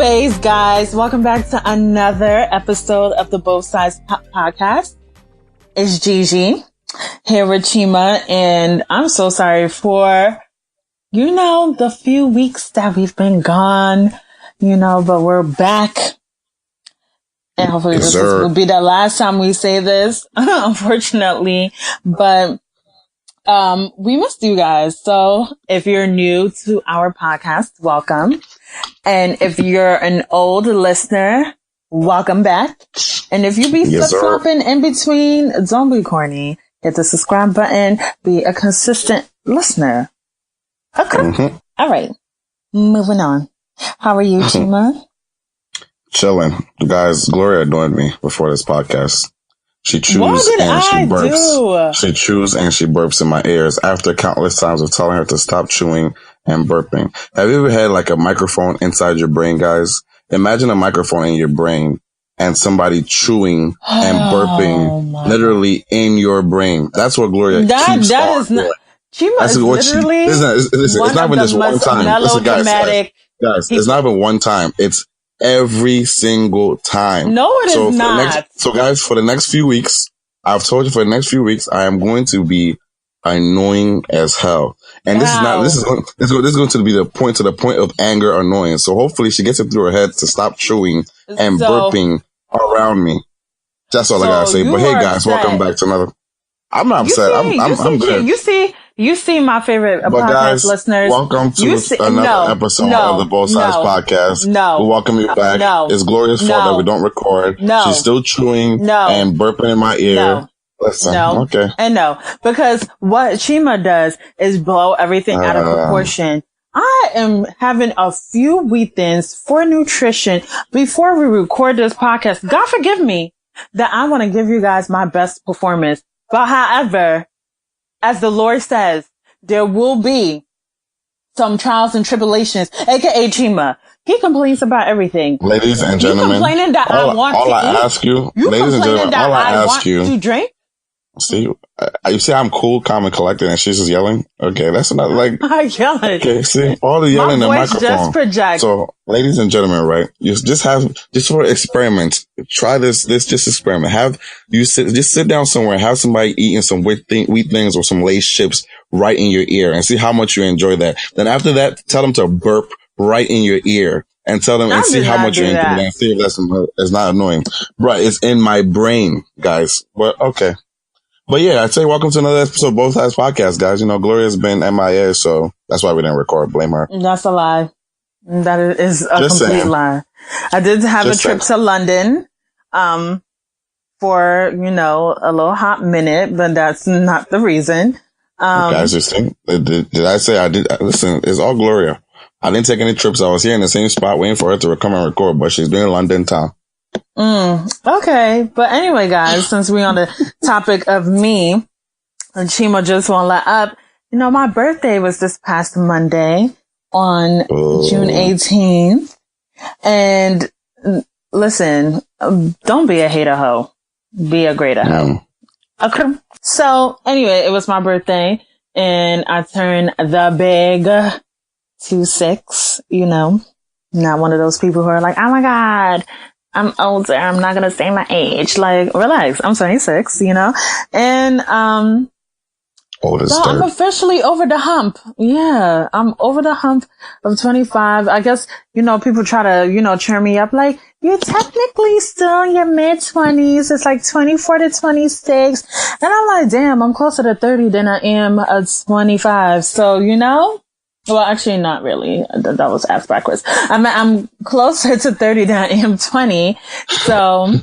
Anyways, guys, welcome back to another episode of the Both Sides Podcast. It's Gigi here with Chima, and I'm so sorry for, the few weeks that we've been gone, but we're back. And hopefully this will be the last time we say this, unfortunately, but we missed you guys. So if you're new to our podcast, welcome. And if you're an old listener, welcome back. And if you be flip-flopping in between, don't be corny. Hit the subscribe button. Be a consistent listener. Okay. Mm-hmm. All right. Moving on. How are you, Chima? Chilling. Guys, Gloria annoyed me before this podcast. She chews and she burps. She chews and she burps in my ears after countless times of telling her to stop chewing and burping. Have you ever had like a microphone inside your brain, guys? Imagine a microphone in your brain and somebody chewing and burping literally in your brain. That's what Gloria keeps on doing. That's what literally it's not even just one time. Listen, guys, it's not even one time. It's every single time. No, it is not. So guys, for the next few weeks, I've told you for the next few weeks, I am going to be annoying as hell. And this is going to be the point of anger annoyance. So hopefully she gets it through her head to stop chewing and burping around me. That's all I gotta say. But hey guys, welcome back to another. I'm not upset. I'm good. You see my favorite podcast listeners. Welcome to another episode of the Both Sides Podcast. We welcome you back. It's Gloria's fault that we don't record. She's still chewing and burping in my ear. Listen, okay. And because what Chima does is blow everything out of proportion. I am having a few weekends for nutrition before we record this podcast. God forgive me that I want to give you guys my best performance. But however, as the Lord says, there will be some trials and tribulations, aka Chima. He complains about everything. Ladies and gentlemen, complaining that I want to drink? See, you see I'm cool, calm, and collected, and she's just yelling? Okay, that's not like... I yelling. Okay, see, all the yelling in the microphone. Just project. So, ladies and gentlemen, right, you just for experiment, try this just experiment. Just sit down somewhere, have somebody eating some wheat things or some Lay's chips right in your ear and see how much you enjoy that. Then after that, tell them to burp right in your ear. And tell them and see how much you enjoy that and see if that's not annoying. Right, it's in my brain, guys. But, okay. But yeah, I'd say welcome to another episode of Both Sides Podcast, guys. Gloria's been MIA, so that's why we didn't record. Blame her. That's a lie. That is a complete lie. I did have a trip to London, for, a little hot minute, but that's not the reason. Guys, just think, did I say I did? Listen, it's all Gloria. I didn't take any trips. I was here in the same spot waiting for her to come and record, but she's been in London town. Okay. But anyway, guys, since we're on the topic of me, and Chima just won't let up, my birthday was this past Monday on June 18th. And listen, don't be a hater hoe. Be a greater hoe. Okay. So anyway, it was my birthday and I turned the big 26, not one of those people who are like, oh my God, I'm older. I'm not going to say my age. Like, relax. I'm 26, and, so I'm officially over the hump. Yeah. I'm over the hump of 25. I guess, people try to, cheer me up. Like, you're technically still in your mid 20s. It's like 24 to 26. And I'm like, damn, I'm closer to 30 than I am at 25. So, well, actually, not really. That was ass backwards. I'm closer to 30 than I am 20. So,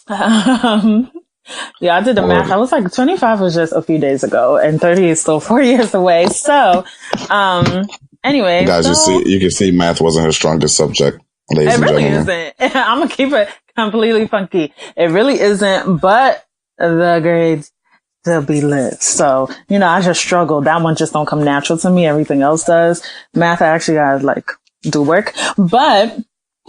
yeah, I did the math. I was like, 25 was just a few days ago, and 30 is still 4 years away. So, anyway. Guys, you can see math wasn't her strongest subject, ladies and gentlemen. It really isn't. I'm gonna keep it completely funky. It really isn't, but the grades still be lit. So, I just struggle. That one just don't come natural to me. Everything else does. Math, I actually gotta do work. But,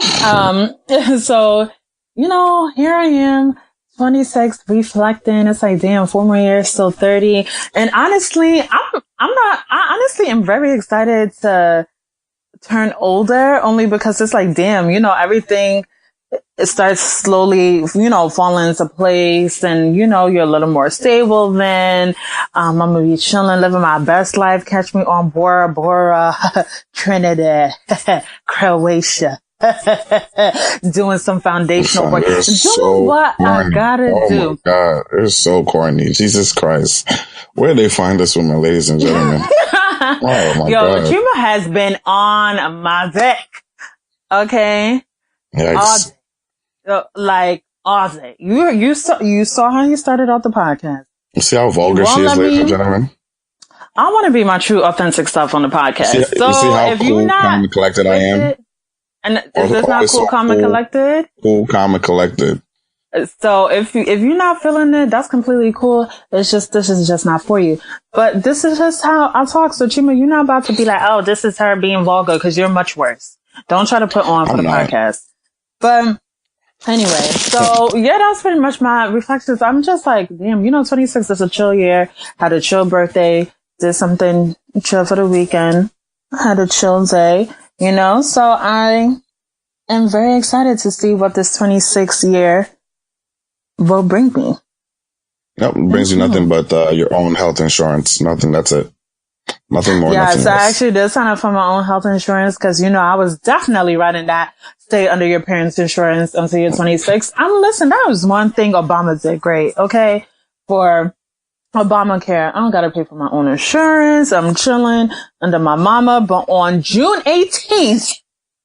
so, here I am, 26, reflecting. It's like, damn, 4 more years, still 30. And honestly, I honestly am very excited to turn older, only because it's like, damn, everything, it starts slowly, falling into place, and, you're a little more stable then. I'm going to be chilling, living my best life. Catch me on Bora Bora, Trinidad, Croatia. Doing some foundational work. Doing what I gotta do. Oh my God, it's so corny. Jesus Christ. Where do they find this woman, ladies and gentlemen? Oh my God. Chima has been on my dick. Okay? Yikes. All day. You saw how he started out the podcast. You see how vulgar she is, ladies and gentlemen? I want to be my true, authentic self on the podcast. You see how if cool, calm, and collected I am? And is this not cool, calm, and collected? Cool, calm, and collected. So if you're not feeling it, that's completely cool. It's just, this is just not for you. But this is just how I talk. So Chima, you're not about to be like, oh, this is her being vulgar, because you're much worse. Don't try to put on for the podcast. But anyway, so yeah, that's pretty much my reflections. I'm just like, damn, 26 is a chill year. Had a chill birthday. Did something chill for the weekend. Had a chill day. So I am very excited to see what this 26th year will bring me. Nope, it brings you nothing but your own health insurance. Nothing, that's it. Nothing more. Yeah, nothing so less. I actually did sign up for my own health insurance because, I was definitely writing that stay under your parents' insurance until you're 26. Listen, that was one thing Obama did great, okay? For Obamacare, I don't gotta pay for my own insurance. I'm chilling under my mama. But on June 18th,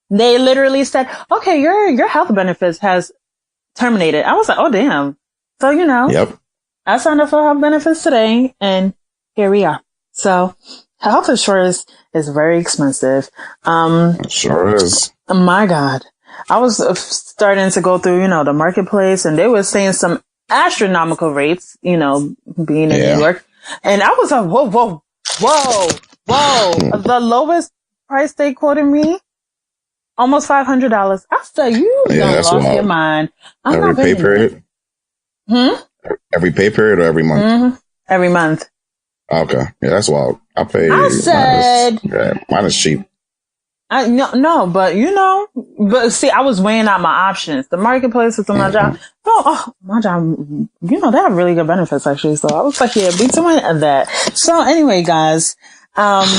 they literally said, okay, your health benefits has terminated. I was like, oh, damn. So, Yep. I signed up for health benefits today, and here we are. So health insurance is very expensive. It sure is. My God. I was starting to go through, the marketplace, and they were saying some astronomical rates, being in New York. And I was like, whoa. The lowest price they quoted me, almost $500. I said, you done lost your mind. Every pay period? Every pay period or every month? Mm-hmm. Every month. Okay. Yeah, that's wild. I said, mine is cheap. No, but but see, I was weighing out my options. The marketplace is my job. Oh, my job, they have really good benefits actually. So I was like, yeah, be doing that. So anyway, guys, so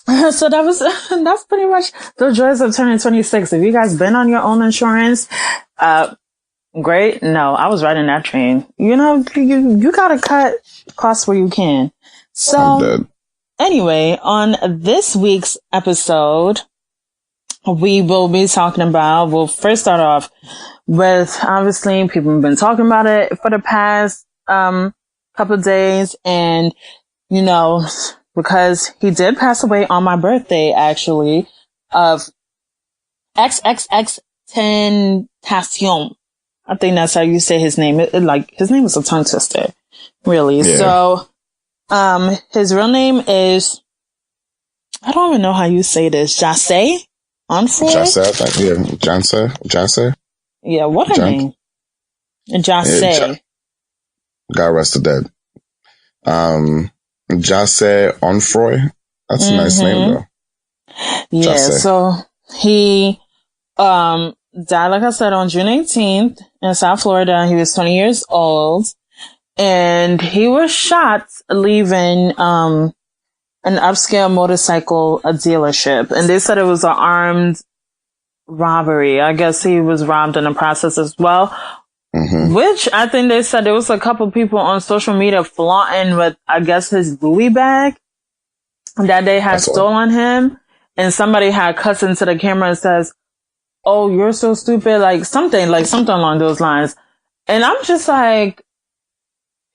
that's pretty much the joys of turning 26. If you guys been on your own insurance, great. No, I was riding that train. You gotta cut costs where you can. So anyway, on this week's episode, we will be talking about, we'll first start off with, obviously, people have been talking about it for the past couple of days. And, because he did pass away on my birthday, actually, of XXXTentacion. I think that's how you say his name. His name is a tongue twister, really. Yeah. So, his real name is, I don't even know how you say this. Jace? Onfroy? Jace. Yeah, what a name. Jace. God rest the dead. Jace Onfroy. That's a nice name though. Yeah, Jace. So he, died, like I said, on June 18th in South Florida. He was 20 years old. And he was shot leaving an upscale motorcycle dealership. And they said it was an armed robbery. I guess he was robbed in the process as well. Mm-hmm. Which I think they said there was a couple people on social media flaunting with, I guess, his Louis bag that they had stolen him. And somebody had cussed into the camera and says, oh, you're so stupid. Something along those lines. And I'm just like,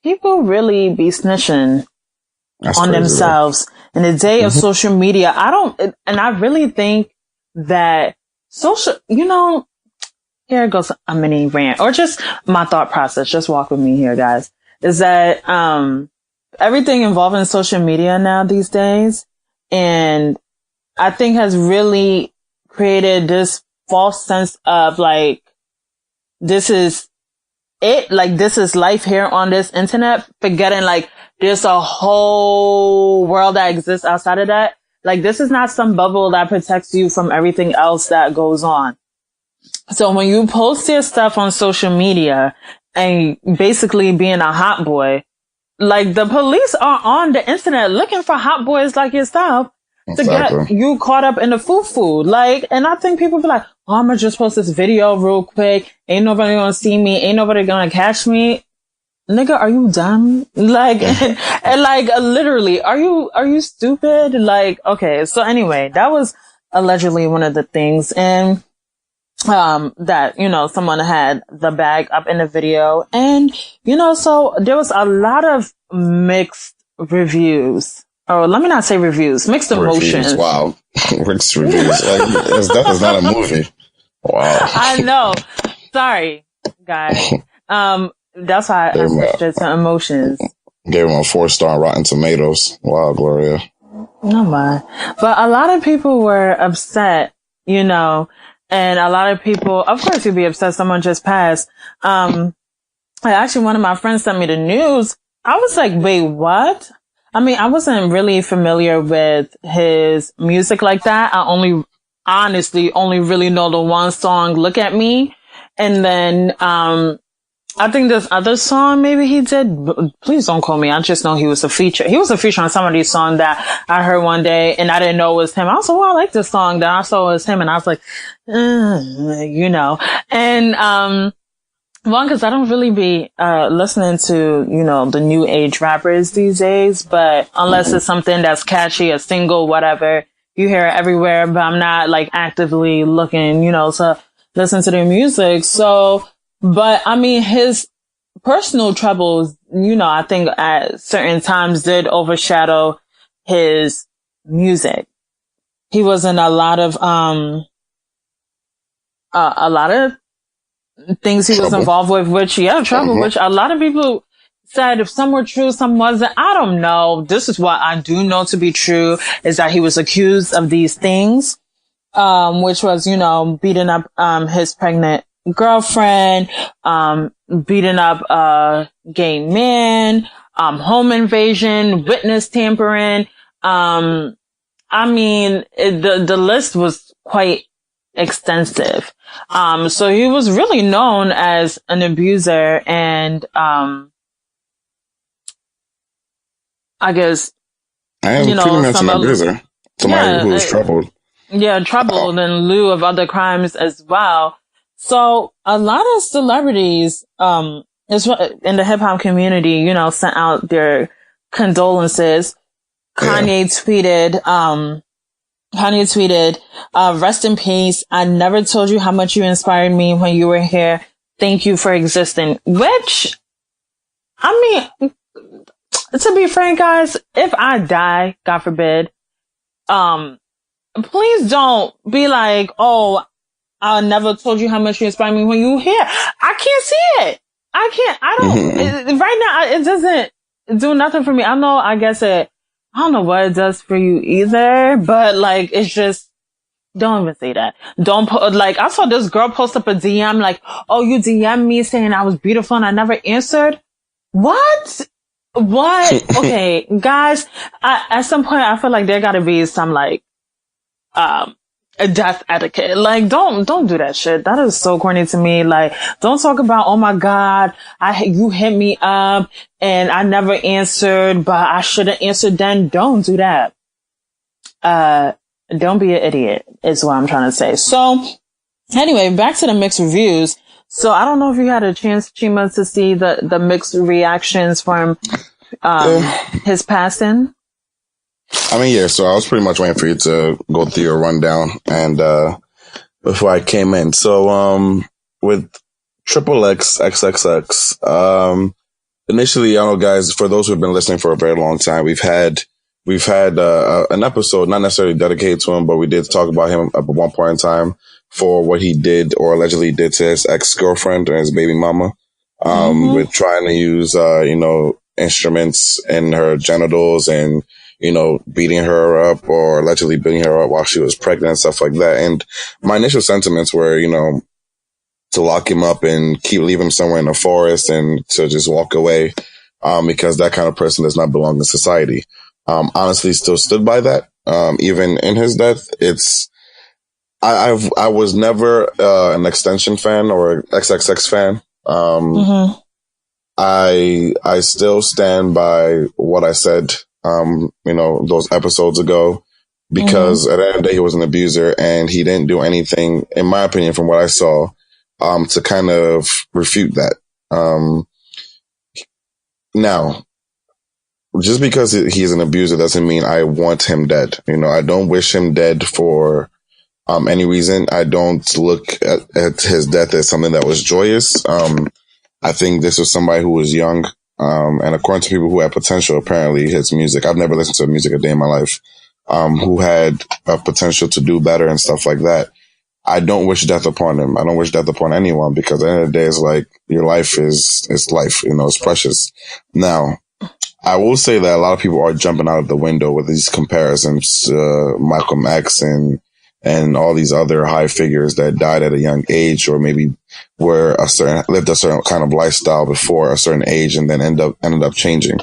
people really be snitching on themselves in the day of social media. I really think that here goes a mini rant, or just my thought process. Just walk with me here, guys. Is that, everything involving social media now these days, and I think has really created this false sense of this is it, this is life here on this internet, forgetting there's a whole world that exists outside of that. Like, this is not some bubble that protects you from everything else that goes on. So when you post your stuff on social media and basically being a hot boy, like, the police are on the internet looking for hot boys like yourself to get you caught up in the foo-foo. Like, and I think people be like, oh, I'm gonna just post this video real quick. Ain't nobody gonna see me. Ain't nobody gonna catch me. Nigga, are you dumb? Like, and like, literally, are you stupid? Like, okay. So anyway, that was allegedly one of the things. And, that, you know, someone had the bag up in the video. And, you know, so there was a lot of mixed reviews. Or let me not say reviews, mixed emotions. Wow. Mixed reviews. Like, that is not a movie. Wow. I know. Sorry, guys. That's why I switched it to emotions. Gave him a 4-star on Rotten Tomatoes. Wow, Gloria. No mind. But a lot of people were upset, you know, and a lot of people, of course you'd be upset someone just passed. Actually, one of my friends sent me the news. I was like, wait, what? I mean, I wasn't really familiar with his music like that. I honestly only really know the one song, Look at Me. And then, I think this other song maybe he did. Please don't call me. I just know he was a feature. He was a feature on somebody's song that I heard one day and I didn't know it was him. I was like, well, I like this song. Then I saw it was him and I was like, you know, and, one, cause I don't really be, listening to, you know, the new age rappers these days, but unless it's something that's catchy, a single, whatever, you hear it everywhere, but I'm not like actively looking, you know, to listen to their music. So, but I mean, his personal troubles, you know, I think at certain times did overshadow his music. He was in a lot of things he was involved with, which a lot of people said if some were true, some wasn't. I don't know. This is what I do know to be true is that he was accused of these things, which was, you know, beating up, his pregnant girlfriend, beating up a gay man, home invasion, witness tampering. I mean, the list was quite extensive. So he was really known as an abuser and, I guess, you know, pretty much an abuser. Somebody who was troubled. Yeah, troubled in lieu of other crimes as well. So a lot of celebrities, in the hip hop community, you know, sent out their condolences. Kanye tweeted, rest in peace. I never told you how much you inspired me when you were here. Thank you for existing. Which, I mean, to be frank, guys, if I die, God forbid, please don't be like, oh, I never told you how much you inspired me when you were here. I can't see it. Right now, it doesn't do nothing for me. I don't know what it does for you either, but like, it's just, don't even say that. Don't put, like, I saw this girl post up a DM like, oh, you DM me saying I was beautiful and I never answered. What? Okay, guys, at some point I feel like there gotta be some like, a death etiquette. Like, don't do that shit. That is so corny to me. Like, don't talk about, oh my God, you hit me up and I never answered, but I should have answered then. Don't do that. Don't be an idiot is what I'm trying to say. So anyway, back to the mixed reviews. So I don't know if you had a chance, Chima, to see the mixed reactions from, his passing. I mean, yeah, so I was pretty much waiting for you to go through your rundown and, before I came in. So, with XXX, initially, I don't know, guys, for those who have been listening for a very long time, we've had an episode, not necessarily dedicated to him, but we did talk about him at one point in time for what he did or allegedly did to his ex-girlfriend or his baby mama, with trying to use, you know, instruments in her genitals and, you know, beating her up or allegedly beating her up while she was pregnant and stuff like that. And my initial sentiments were, you know, to lock him up and leave him somewhere in the forest and to just walk away, because that kind of person does not belong in society. Honestly, still stood by that. even in his death. I was never an Extension fan or XXX fan. I still stand by what I said, those episodes ago, because at the end of the day, he was an abuser and he didn't do anything, in my opinion, from what I saw, to kind of refute that. Now, just because he's an abuser doesn't mean I want him dead. I don't wish him dead for any reason. I don't look at his death as something that was joyous. I think this was somebody who was young, and according to people who had potential, apparently his music, I've never listened to music a day in my life, who had a potential to do better and stuff like that. I don't wish death upon him. I don't wish death upon anyone, because at the end of the day, it's like, your life is life, it's precious. Now, I will say that a lot of people are jumping out of the window with these comparisons to Malcolm X and all these other high figures that died at a young age, or maybe lived a certain kind of lifestyle before a certain age and then ended up changing.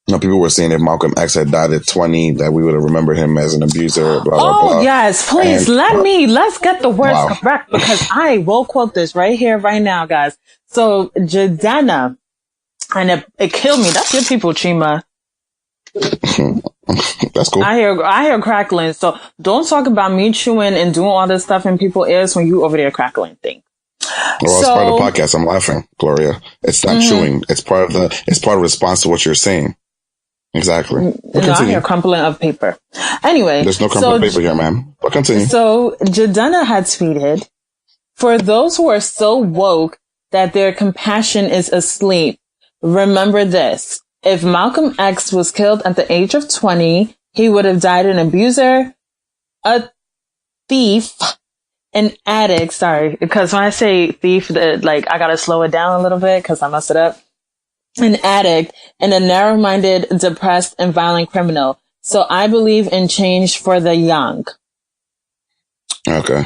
People were saying if Malcolm X had died at 20, that we would have remembered him as an abuser, blah, blah, blah. Yes, please, let's get the words correct, because I will quote this right here, right now, guys. So, Jadena, and it killed me. That's your people, Chima. That's cool. I hear crackling. So don't talk about me chewing and doing all this stuff in people's ears when you over there crackling thing. Well, it's part of the podcast. I'm laughing, Gloria. It's not chewing. It's part of the response to what you're saying. Exactly. I hear crumpling of paper. Anyway. There's no crumpling of paper here, ma'am. But continue. So Jadena had tweeted, "For those who are so woke that their compassion is asleep, remember this. If Malcolm X was killed at the age of 20, he would have died an abuser, a thief, an addict." Sorry, because when I say thief, I gotta slow it down a little bit because I messed it up. An addict, and a narrow-minded, depressed, and violent criminal. So I believe in change for the young. Okay.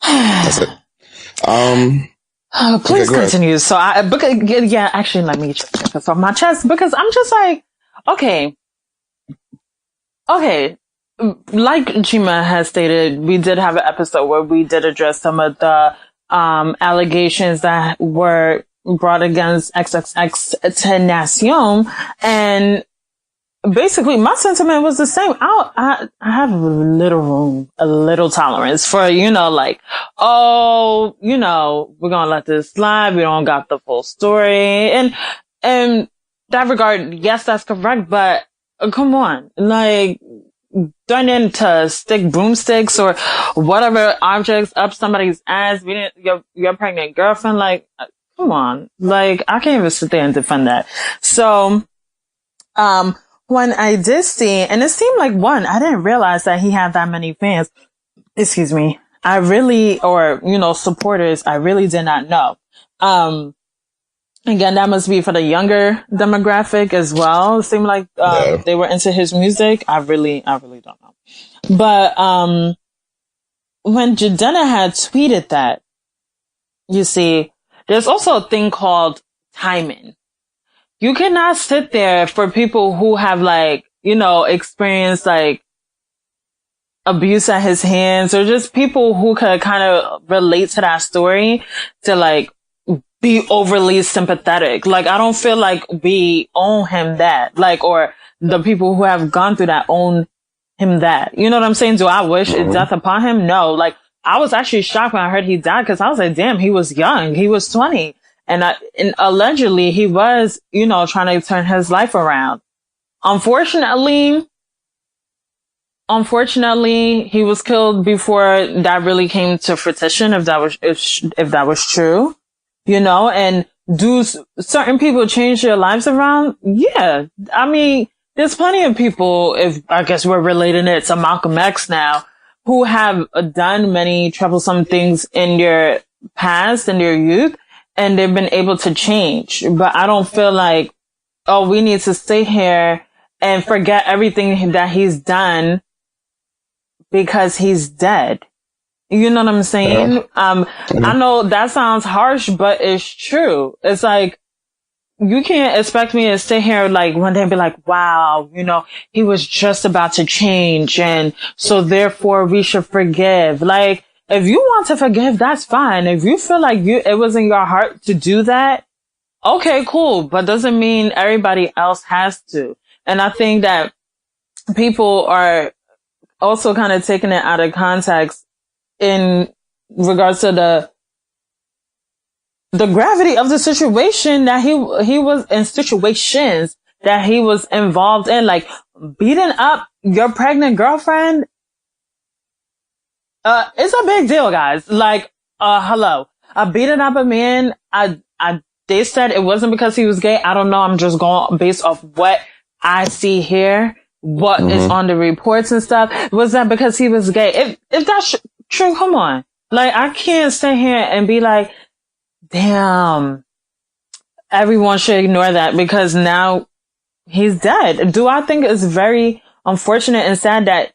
That's it. Please continue. So actually, let me just get this off my chest, because I'm just like, okay. Like Chima has stated, we did have an episode where we did address some of the allegations that were brought against XXXTentacion, and basically my sentiment was the same. I have a little tolerance for, we're gonna let this slide. We don't got the full story. And that regard, yes, that's correct, but come on, don't need to stick broomsticks or whatever objects up somebody's ass. Your pregnant girlfriend, come on. I can't even sit there and defend that. So, when I did see, and it seemed like I didn't realize that he had that many fans. Excuse me. I really, supporters, I really did not know. Again, that must be for the younger demographic as well. It seemed like, they were into his music. I really don't know. But, when Jadena had tweeted that, you see, there's also a thing called timing. You cannot sit there for people who have experienced abuse at his hands, or just people who could kind of relate to that story, to be overly sympathetic. I don't feel like we owe him that, or the people who have gone through that own him that. You know what I'm saying? Do I wish death upon him? No. I was actually shocked when I heard he died, because I was like, damn, he was young. He was 20. And allegedly he was, trying to turn his life around. Unfortunately, he was killed before that really came to fruition, if that was true, and do certain people change their lives around? Yeah. I mean, there's plenty of people, if I guess we're relating it to Malcolm X now, who have done many troublesome things in their past, in their youth, and they've been able to change. But I don't feel like, we need to stay here and forget everything that he's done because he's dead. You know what I'm saying? I know that sounds harsh, but it's true. It's you can't expect me to sit here like one day and be like, wow, he was just about to change. And so therefore we should forgive. Like, if you want to forgive, that's fine. If you feel like it was in your heart to do that, okay, cool. But doesn't mean everybody else has to. And I think that people are also kind of taking it out of context in regards to the gravity of the situation that he was in, situations that he was involved in, like beating up your pregnant girlfriend. It's a big deal, guys. Like, hello, beating up a man. They said it wasn't because he was gay. I don't know. I'm just going based off what I see here, what is on the reports and stuff. Was that because he was gay? If that's true, come on. Like, I can't sit here and be like, damn, everyone should ignore that because now he's dead. Do I think it's very unfortunate and sad that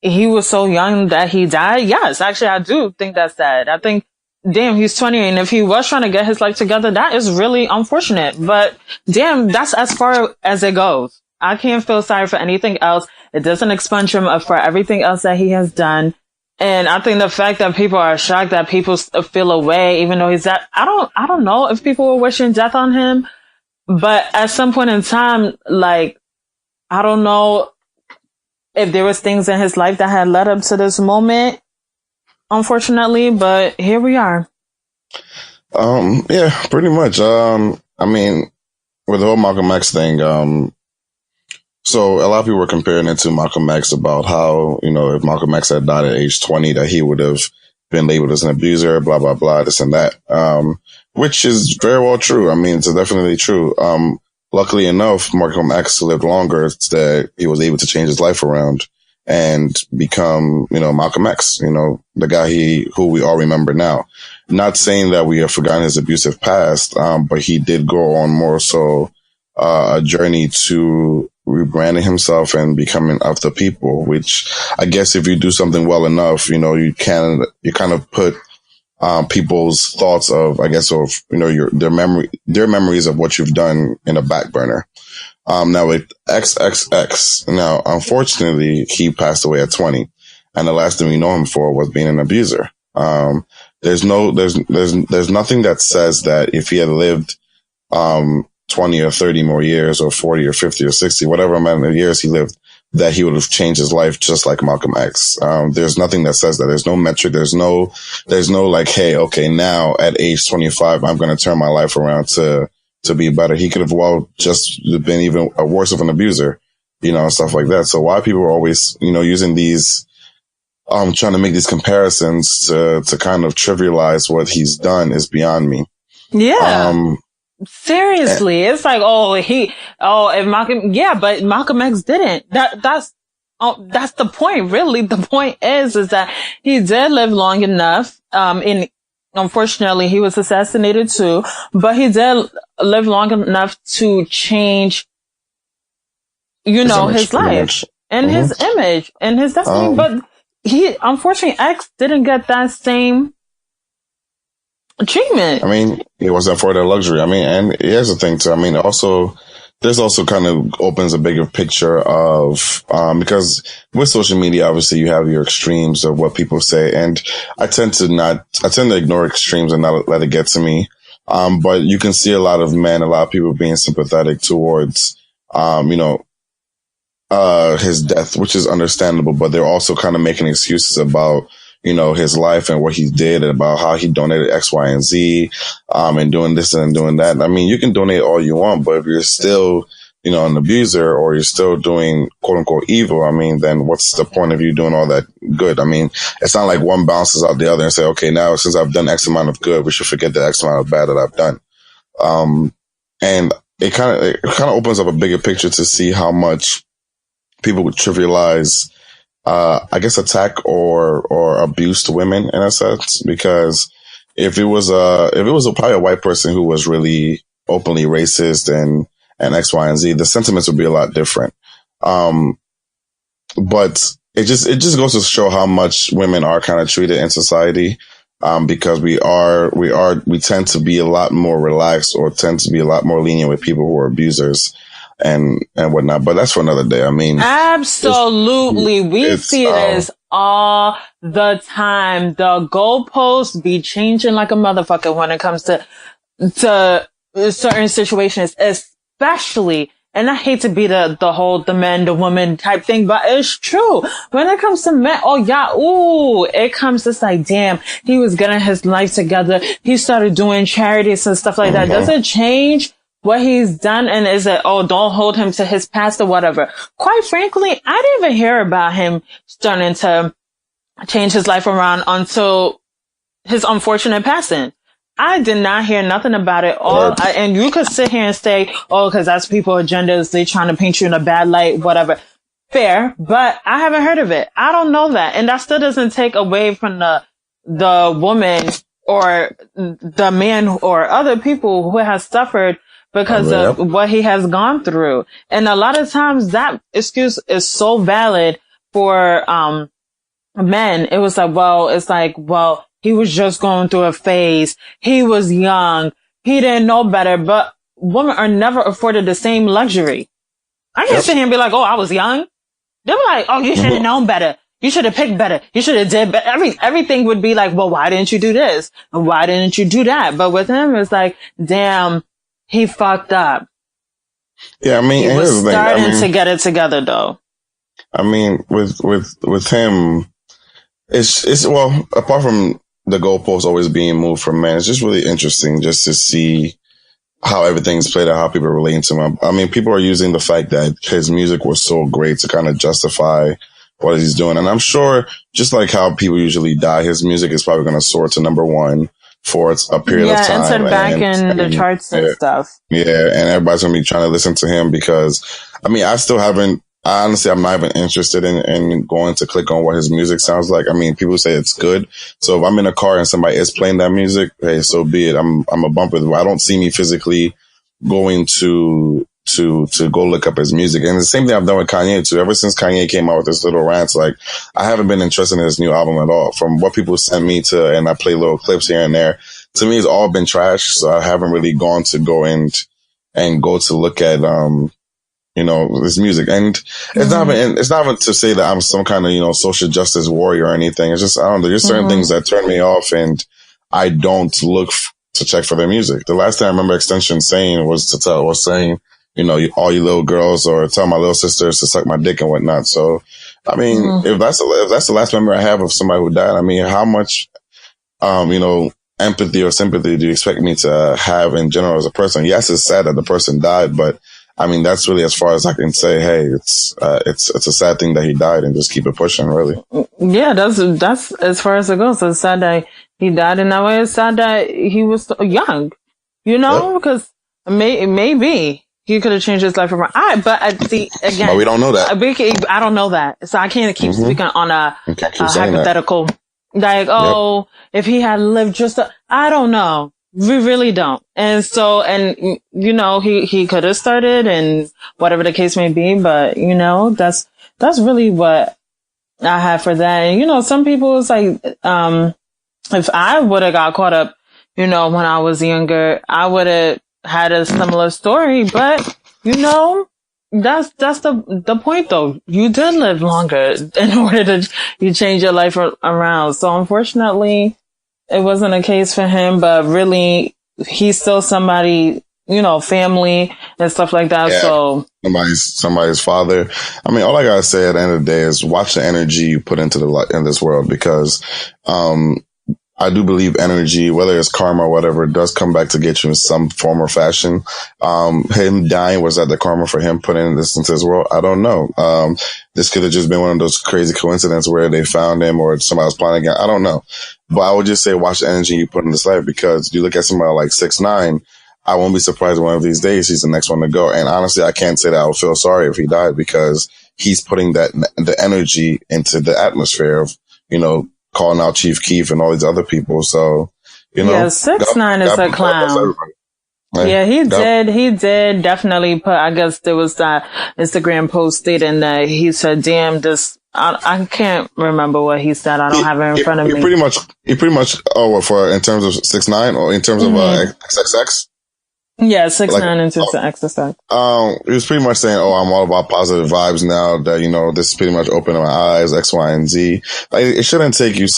he was so young that he died? Yes, actually, I do think that's sad. I think, damn, he's 20, and if he was trying to get his life together, that is really unfortunate. But damn, that's as far as it goes. I can't feel sorry for anything else. It doesn't expunge him for everything else that he has done. And I think the fact that people are shocked that people feel away, even though he's dead, I don't know if people were wishing death on him, but at some point in time, like, I don't know if there was things in his life that had led up to this moment, unfortunately, but here we are. Yeah, pretty much. I mean, with the whole Malcolm X thing, so a lot of people were comparing it to Malcolm X about how, if Malcolm X had died at age 20, that he would have been labeled as an abuser, blah, blah, blah, this and that, which is very well true. I mean, it's definitely true. Luckily enough, Malcolm X lived longer that he was able to change his life around and become, Malcolm X, the guy who we all remember now. Not saying that we have forgotten his abusive past, but he did go on more so a journey to rebranding himself and becoming of the people, which I guess if you do something well enough, you kind of put people's thoughts of, I guess, of, their memories of what you've done in a back burner. Now with XXX, now, unfortunately, he passed away at 20, and the last thing we know him for was being an abuser. There's nothing that says that if he had lived, 20 or 30 more years or 40 or 50 or 60, whatever amount of years he lived, that he would have changed his life just like Malcolm X. There's nothing that says that. There's no metric. There's no like, hey, okay, now at age 25, I'm going to turn my life around to be better. He could have just been even worse of an abuser, and stuff like that. So why people are always, using these, trying to make these comparisons to kind of trivialize what he's done is beyond me. Yeah. Seriously, it's like, if Malcolm, but Malcolm X didn't. That's the point, really. The point is that he did live long enough. Unfortunately, he was assassinated too, but he did live long enough to change, his life and his image and his destiny. But unfortunately, X didn't get that same treatment. I mean, it wasn't for their luxury. I mean, and here's the thing too. I mean, this also kind of opens a bigger picture of, because with social media, obviously you have your extremes of what people say. And I tend to ignore extremes and not let it get to me. But you can see a lot of people being sympathetic towards, his death, which is understandable, but they're also kind of making excuses about, his life and what he did and about how he donated X, Y, and Z, and doing this and doing that. I mean, you can donate all you want, but if you're still, an abuser or you're still doing quote unquote evil, I mean, then what's the point of you doing all that good? I mean, it's not like one balances out the other and say, okay, now since I've done X amount of good, we should forget the X amount of bad that I've done. And it kind of opens up a bigger picture to see how much people would trivialize I guess attack or abuse to women in a sense, because if it was probably a white person who was really openly racist and X, Y, and Z, the sentiments would be a lot different. But it just goes to show how much women are kind of treated in society. because we tend to be a lot more relaxed or tend to be a lot more lenient with people who are abusers and whatnot. But that's for another day. I mean, absolutely. We see this all the time. The goalposts be changing like a motherfucker when it comes to certain situations, especially. And I hate to be the whole the man, the woman type thing, but it's true. When it comes to men, it comes to like, damn, he was getting his life together. He started doing charities and stuff like that. Does it change what he's done? And is it, don't hold him to his past or whatever? Quite frankly, I didn't even hear about him starting to change his life around until his unfortunate passing. I did not hear nothing about it. And you could sit here and say, because that's people's agendas. They trying to paint you in a bad light, whatever. Fair, but I haven't heard of it. I don't know that. And that still doesn't take away from the woman or the man or other people who has suffered because of what he has gone through. And a lot of times that excuse is so valid for, men. It was like, he was just going through a phase. He was young. He didn't know better, but women are never afforded the same luxury. I can't sit here and be like, I was young. They were like, you should have known better. You should have picked better. You should have did better. Everything would be like, well, why didn't you do this? And why didn't you do that? But with him, it's like, damn, he fucked up. Yeah, I mean, he was starting to get it together though. I mean, with him, it's apart from the goalposts always being moved for men, it's just really interesting just to see how everything's played out, how people are relating to him. I mean, people are using the fact that his music was so great to kind of justify what he's doing. And I'm sure, just like how people usually die, his music is probably going to soar to number one for a period of time. Yeah, and back in the charts and stuff. Yeah, and everybody's going to be trying to listen to him because, I mean, honestly, I'm not even interested in going to click on what his music sounds like. I mean, people say it's good. So if I'm in a car and somebody is playing that music, hey, so be it. I'm a bump it. I don't see me physically going to go look up his music. And the same thing I've done with Kanye too. Ever since Kanye came out with this little rants, like I haven't been interested in his new album at all. From what people send me and I play little clips here and there. To me, it's all been trash. So I haven't really gone to go and go to look at, this music. And it's not even to say that I'm some kind of, social justice warrior or anything. It's just, I don't know. There's certain things that turn me off and I don't look to check for their music. The last thing I remember XXXTentacion saying was all you little girls or tell my little sisters to suck my dick and whatnot. So, I mean, if that's the last memory I have of somebody who died, I mean, how much, empathy or sympathy do you expect me to have in general as a person? Yes, it's sad that the person died, but I mean, that's really as far as I can say, hey, it's a sad thing that he died and just keep it pushing, really. Yeah, that's as far as it goes. It's sad that he died in that way. It's sad that he was so young, because maybe he could have changed his life around. But again, but we don't know that. I don't know that. So I can't keep speaking on a hypothetical, that. If he had lived I don't know. We really don't. And so, he could have started and whatever the case may be, but, that's really what I have for that. And, some people, it's like, if I would have got caught up, when I was younger, I would have had a similar story, but, that's the point though. You did live longer in order to you change your life around. So unfortunately, it wasn't a case for him, but really, he's still somebody, family and stuff like that. Yeah, so somebody's father. I mean, all I gotta say at the end of the day is watch the energy you put into in this world, because, I do believe energy, whether it's karma or whatever, does come back to get you in some form or fashion. Him dying, was that the karma for him putting this into his world? I don't know. This could have just been one of those crazy coincidences where they found him or somebody was planning again. I don't know. But I would just say watch the energy you put in this life, because you look at somebody like 6ix9ine, I won't be surprised one of these days he's the next one to go. And honestly, I can't say that I would feel sorry if he died, because he's putting the energy into the atmosphere of, calling out Chief Keef and all these other people. So, yeah, 6ix9ine is a clown. Right? Yeah, he did definitely put, I guess there was that Instagram post stating that he said, damn, this I can't remember what he said. I don't have it in front of me. He pretty much. Oh, for in terms of 6ix9ine or in terms of XXX. Yeah, 6ix9ine into XXX. He was pretty much saying, I'm all about positive vibes now that, this is pretty much opening my eyes, X, Y, and Z. Like, it shouldn't take you a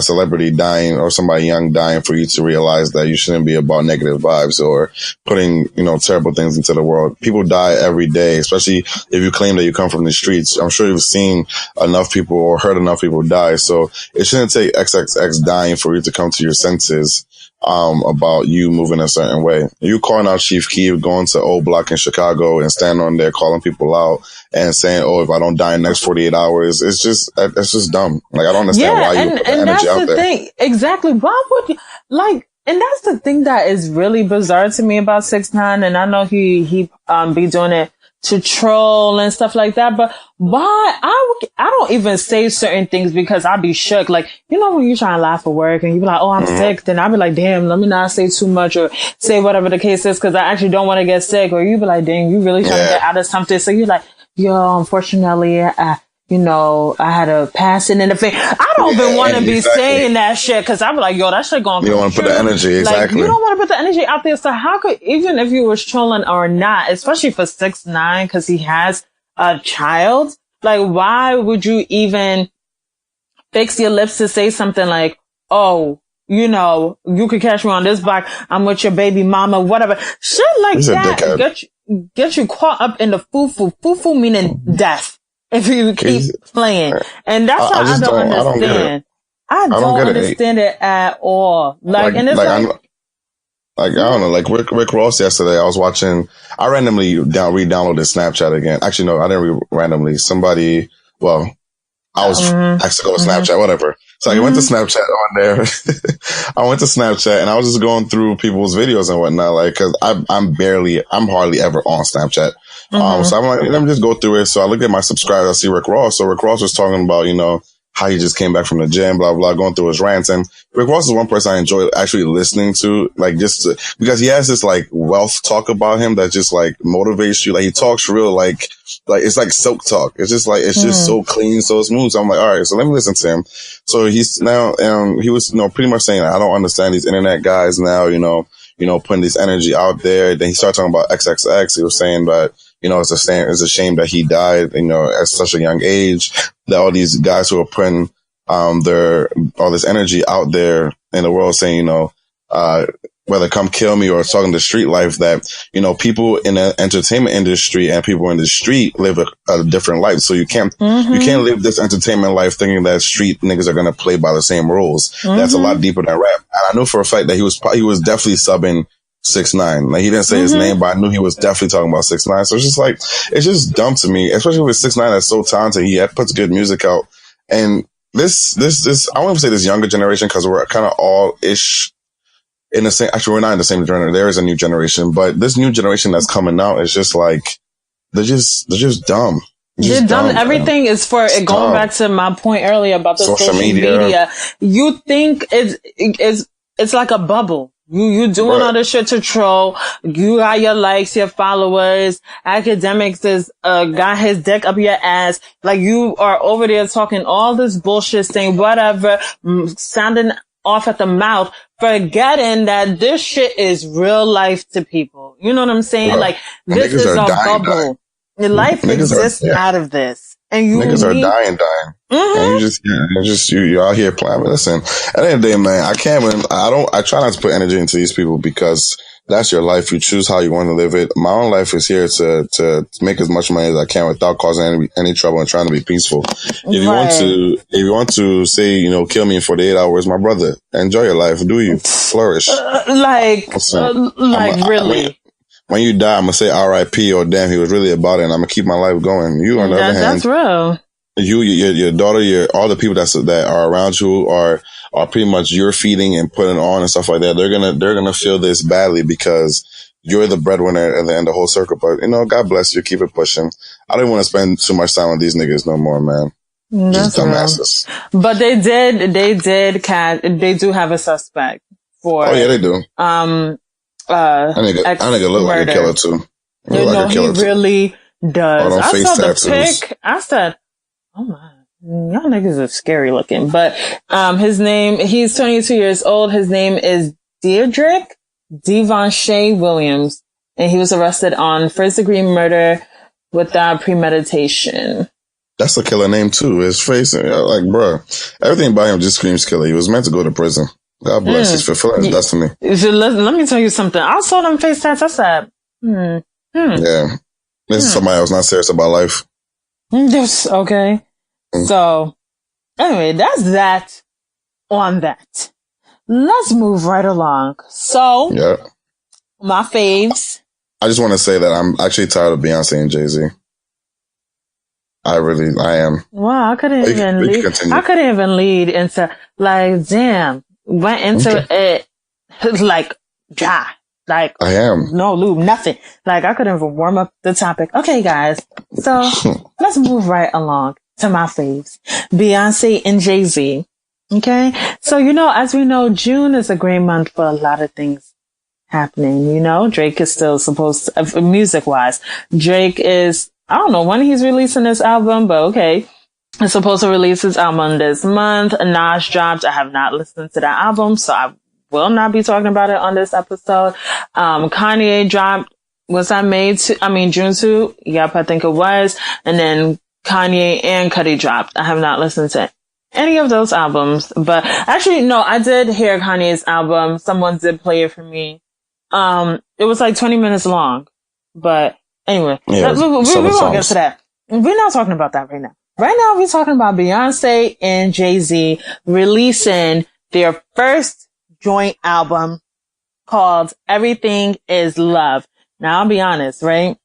celebrity dying or somebody young dying for you to realize that you shouldn't be about negative vibes or putting, terrible things into the world. People die every day, especially if you claim that you come from the streets. I'm sure you've seen enough people or heard enough people die. So it shouldn't take XXX dying for you to come to your senses about you moving a certain way. You calling out Chief Keef, going to Old Block in Chicago and standing on there calling people out and saying, if I don't die in the next 48 hours, it's just dumb. Like, I don't understand why you put the energy out there. And that's the thing. Exactly. Why would you, and that's the thing that is really bizarre to me about 6ix9ine. And I know he be doing it to troll and stuff like that, but why? I don't even say certain things because I'd be shook. Like, when you try and laugh at work and you be like, I'm sick, then I'd be like, damn, let me not say too much or say whatever the case is because I actually don't want to get sick. Or you be like, dang, you really trying to get out of something. So you're like, yo, unfortunately, I had a passing in the face. I don't even want to be saying that shit because I'm like, yo, that shit going. You don't want to put the energy, exactly. Like, you don't want to put the energy out there. So how could, even if you was trolling or not, especially for 6ix9ine because he has a child, like, why would you even fix your lips to say something like, you could catch me on this block. I'm with your baby mama, whatever. Shit like that get you caught up in the foo-foo. Foo-foo meaning death. If you keep playing. And that's why I don't understand. I don't understand it at all. I don't know, like Rick Ross yesterday, I was watching, I randomly re-downloaded Snapchat again. Actually, no, I didn't randomly. I was asked to go to Snapchat, whatever. So I went to Snapchat on there. I went to Snapchat and I was just going through people's videos and whatnot, like, cause I'm hardly ever on Snapchat. So I'm like, let me just go through it. So I look at my subscribers, I see Rick Ross. So Rick Ross was talking about, how he just came back from the gym, blah, blah, going through his rants. And Rick Ross is one person I enjoy actually listening to, like, because he has this, like, wealth talk about him that just, like, motivates you. Like, he talks real, like, it's like silk talk. It's just like, it's just so clean, so smooth. So I'm like, all right, so let me listen to him. So he's now, he was, pretty much saying, I don't understand these internet guys now, putting this energy out there. Then he started talking about XXX. He was saying that, it's a shame that he died, at such a young age, that all these guys who are putting, all this energy out there in the world saying, whether come kill me or talking the street life, that, people in the entertainment industry and people in the street live a different life. So you can't live this entertainment life thinking that street niggas are going to play by the same rules. That's a lot deeper than rap. And I knew for a fact that he was definitely subbing 6ix9ine. Like, he didn't say his name, but I knew he was definitely talking about 6ix9ine. So it's just like, it's just dumb to me, especially with 6ix9ine that's so talented. He puts good music out. And this, I won't even say this younger generation, cause we're kind of all-ish in the same, actually we're not in the same generation. There is a new generation, but this new generation that's coming out is just like, they're just dumb. They're dumb. Everything is for it. Going back to my point earlier about the social media. You think it's like a bubble. You doing all this shit to troll. You got your likes, your followers. Academics is, got his dick up your ass. Like, you are over there talking all this bullshit, saying whatever, sounding off at the mouth, forgetting that this shit is real life to people. You know what I'm saying? Like, this is a bubble. Life exists out of this. And niggas are dying. And you out here playing. Listen, at the end of the day, man, I try not to put energy into these people because that's your life. You choose how you want to live it. My own life is here to make as much money as I can without causing any trouble and trying to be peaceful. If you want to say, kill me in 48 hours, my brother, enjoy your life. Do you flourish? Really? When you die, I'm going to say R.I.P. or damn, he was really about it, and I'm going to keep my life going. You, on the other hand, that's real. Your daughter, all the people that are around you are pretty much you're feeding and putting on and stuff like that. They're gonna feel this badly because you're the breadwinner and the whole circle. But, God bless you. Keep it pushing. I don't want to spend too much time with these niggas no more, man. Just dumbasses. But they do have a suspect for. Oh yeah, they do. I nigga look like a killer too. He really does. I saw the pic. I said, Oh my. Y'all niggas are scary looking. But he's 22 years old. His name is Deirdrick Devonshea Williams. And he was arrested on first-degree murder without premeditation. That's a killer name, too. His face, like, bruh, everything about him just screams killer. He was meant to go to prison. God bless. He's fulfilling his destiny. Let me tell you something. I saw them face tats. I said, Yeah. This is somebody else not serious about life. Yes, okay. So, anyway, that's that on that. Let's move right along. So, my faves. I just want to say that I'm actually tired of Beyonce and Jay-Z. I am. Wow, I couldn't even lead into, like, damn, went into it, like, dry. Like, I am. No lube, nothing. Like, I couldn't even warm up the topic. Okay, guys. So, let's move right along to my faves. Beyonce and Jay-Z. Okay? So, as we know, June is a great month for a lot of things happening. Drake is still supposed to, music-wise, Drake is, I don't know when he's releasing this album, but okay. He's supposed to release his album this month. Nas dropped. I have not listened to that album, so I will not be talking about it on this episode. Kanye dropped, was that June 2? Yep, I think it was. And then Kanye and Cudi dropped. I have not listened to any of those albums, but actually, no, I did hear Kanye's album. Someone did play it for me. It was like 20 minutes long, but anyway, we won't get to that. We're not talking about that right now. Right now, we're talking about Beyonce and Jay-Z releasing their first joint album called Everything Is Love. Now, I'll be honest, right?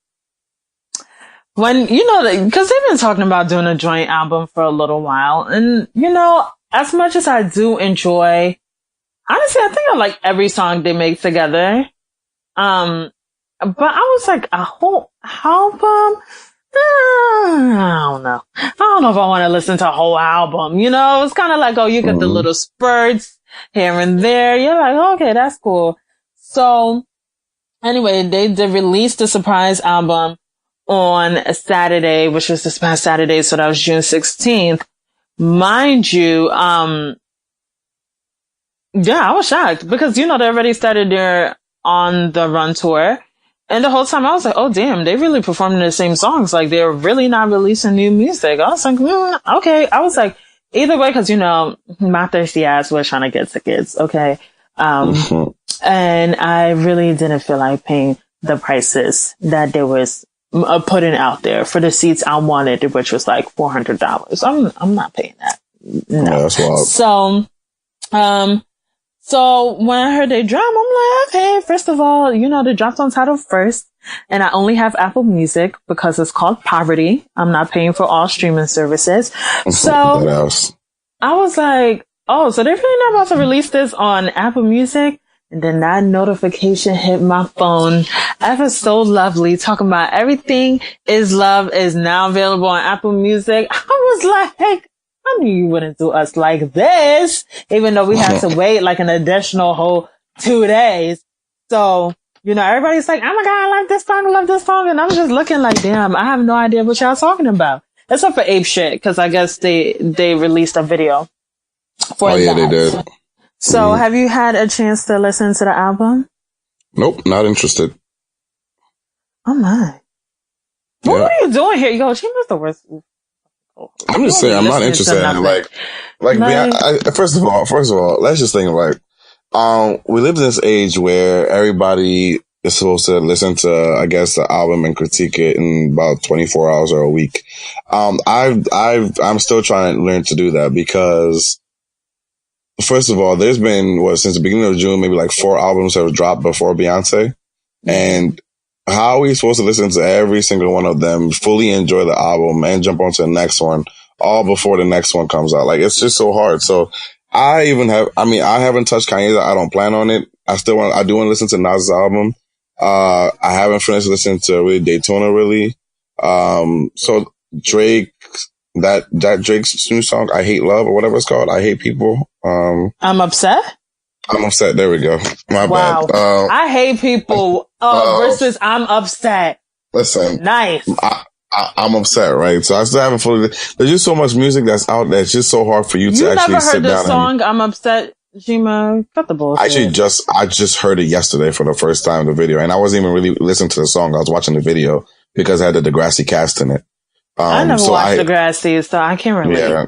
When, because they've been talking about doing a joint album for a little while. And, as much as I do enjoy, honestly, I think I like every song they make together. But I was like, a whole album? I don't know. I don't know if I want to listen to a whole album. It's kind of like, you get the little spurts here and there. You're like, okay, that's cool. So anyway, they did release the surprise album on a Saturday, which was this past Saturday. So that was June 16th. Mind you, I was shocked because, they already started their On the Run tour. And the whole time I was like, oh, damn, they really performing the same songs. Like, they're really not releasing new music. I was like, okay. I was like, either way, because, my thirsty ass was trying to get tickets. Okay. And I really didn't feel like paying the prices that they was putting out there for the seats I wanted, which was like $400. I'm not paying that. No. Yeah, that's wild. So when I heard they drop, I'm like, okay, first of all, they dropped on Tidal first, and I only have Apple Music because it's called poverty. I'm not paying for all streaming services. So I was like, oh, so they're really not about to release this on Apple Music? And then that notification hit my phone. Ever so lovely, talking about Everything Is Love is now available on Apple Music. I was like, I knew you wouldn't do us like this, even though we had to wait like an additional whole 2 days. So, everybody's like, oh my God, I love this song. And I'm just looking like, damn, I have no idea what y'all talking about. Except for Ape Shit, because I guess they released a video for that. Oh, yeah, they did. So, have you had a chance to listen to the album? Nope, not interested. Oh my. What are you doing here? Yo, she was the worst. I'm just saying, I'm not interested in it. First of all, let's just think we live in this age where everybody is supposed to listen to, I guess, the album and critique it in about 24 hours or a week. I'm still trying to learn to do that because, first of all, there's been, since the beginning of June, maybe like 4 albums have dropped before Beyonce. And how are we supposed to listen to every single one of them, fully enjoy the album, and jump on to the next one, all before the next one comes out? Like, it's just so hard. So I haven't touched Kanye's. I don't plan on it. I do want to listen to Nas's album. I haven't finished listening to really Daytona, really. So Drake, that Drake's new song, I Hate Love, or whatever it's called. I Hate People. I'm upset. I'm upset. There we go. My bad. I hate people versus I'm upset. Listen, nice. I'm upset, right? So I still haven't fully. There's just so much music that's out there. It's just so hard for you to actually sit down. You never heard the song "I'm Upset"? Chima, cut the bullshit. I just heard it yesterday for the first time, the video, and I wasn't even really listening to the song. I was watching the video because I had the Degrassi cast in it. I never watched Degrassi, so I can't relate. Yeah.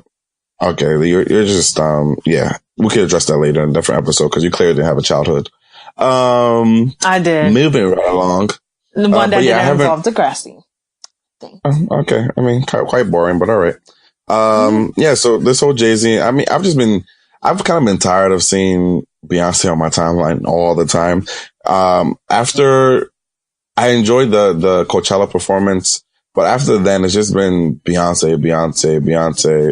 Okay, you're just yeah. We could address that later in a different episode because you clearly didn't have a childhood. I did. Moving right along. The one that didn't involve Degrassi. Okay, I mean, quite boring, but all right. Yeah. So this whole Jay-Z. I mean, I've kind of been tired of seeing Beyonce on my timeline all the time. After I enjoyed the Coachella performance, but after then it's just been Beyonce,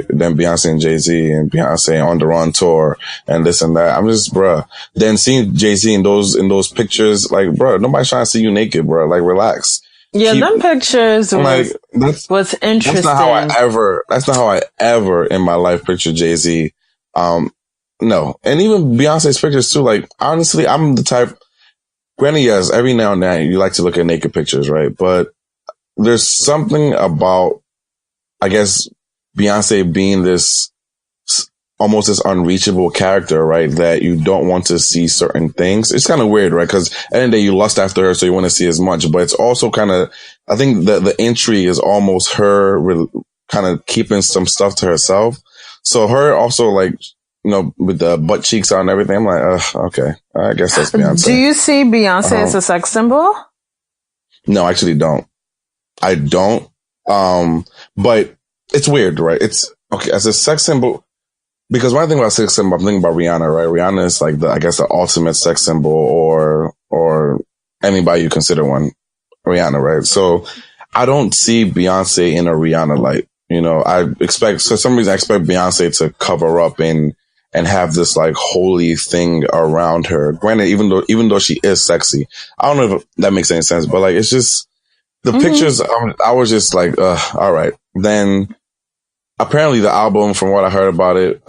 then Beyonce and Jay-Z and Beyonce on the Run tour and this and that. I'm just, bruh. Then seeing Jay-Z in those pictures, like, bruh, nobody's trying to see you naked, bruh. Like, relax. Yeah, them pictures was interesting. That's not how I ever in my life pictured Jay-Z. No. And even Beyonce's pictures too. Like, honestly, I'm the type, granted, yes, every now and then you like to look at naked pictures, right? But there's something about, I guess, Beyonce being this, almost this unreachable character, right? That you don't want to see certain things. It's kind of weird, right? Because at the end of the day, you lust after her, so you want to see as much, but it's also kind of, I think the intrigue is almost her kind of keeping some stuff to herself. So her also, like, you know, with the butt cheeks on and everything, I'm like, okay, I guess that's Beyonce. Do you see Beyonce as a sex symbol? No, I actually don't. I don't. But it's weird, right? It's okay as a sex symbol, because when I think about sex symbol, I'm thinking about Rihanna, right? Rihanna is like I guess the ultimate sex symbol, or anybody you consider one, Rihanna, right? So I don't see Beyonce in a Rihanna light. You know, for some reason, I expect Beyonce to cover up and have this like holy thing around her. Granted, even though she is sexy, I don't know if that makes any sense, but like, it's just the pictures. I was just like, all right. Then apparently the album, from what I heard about it,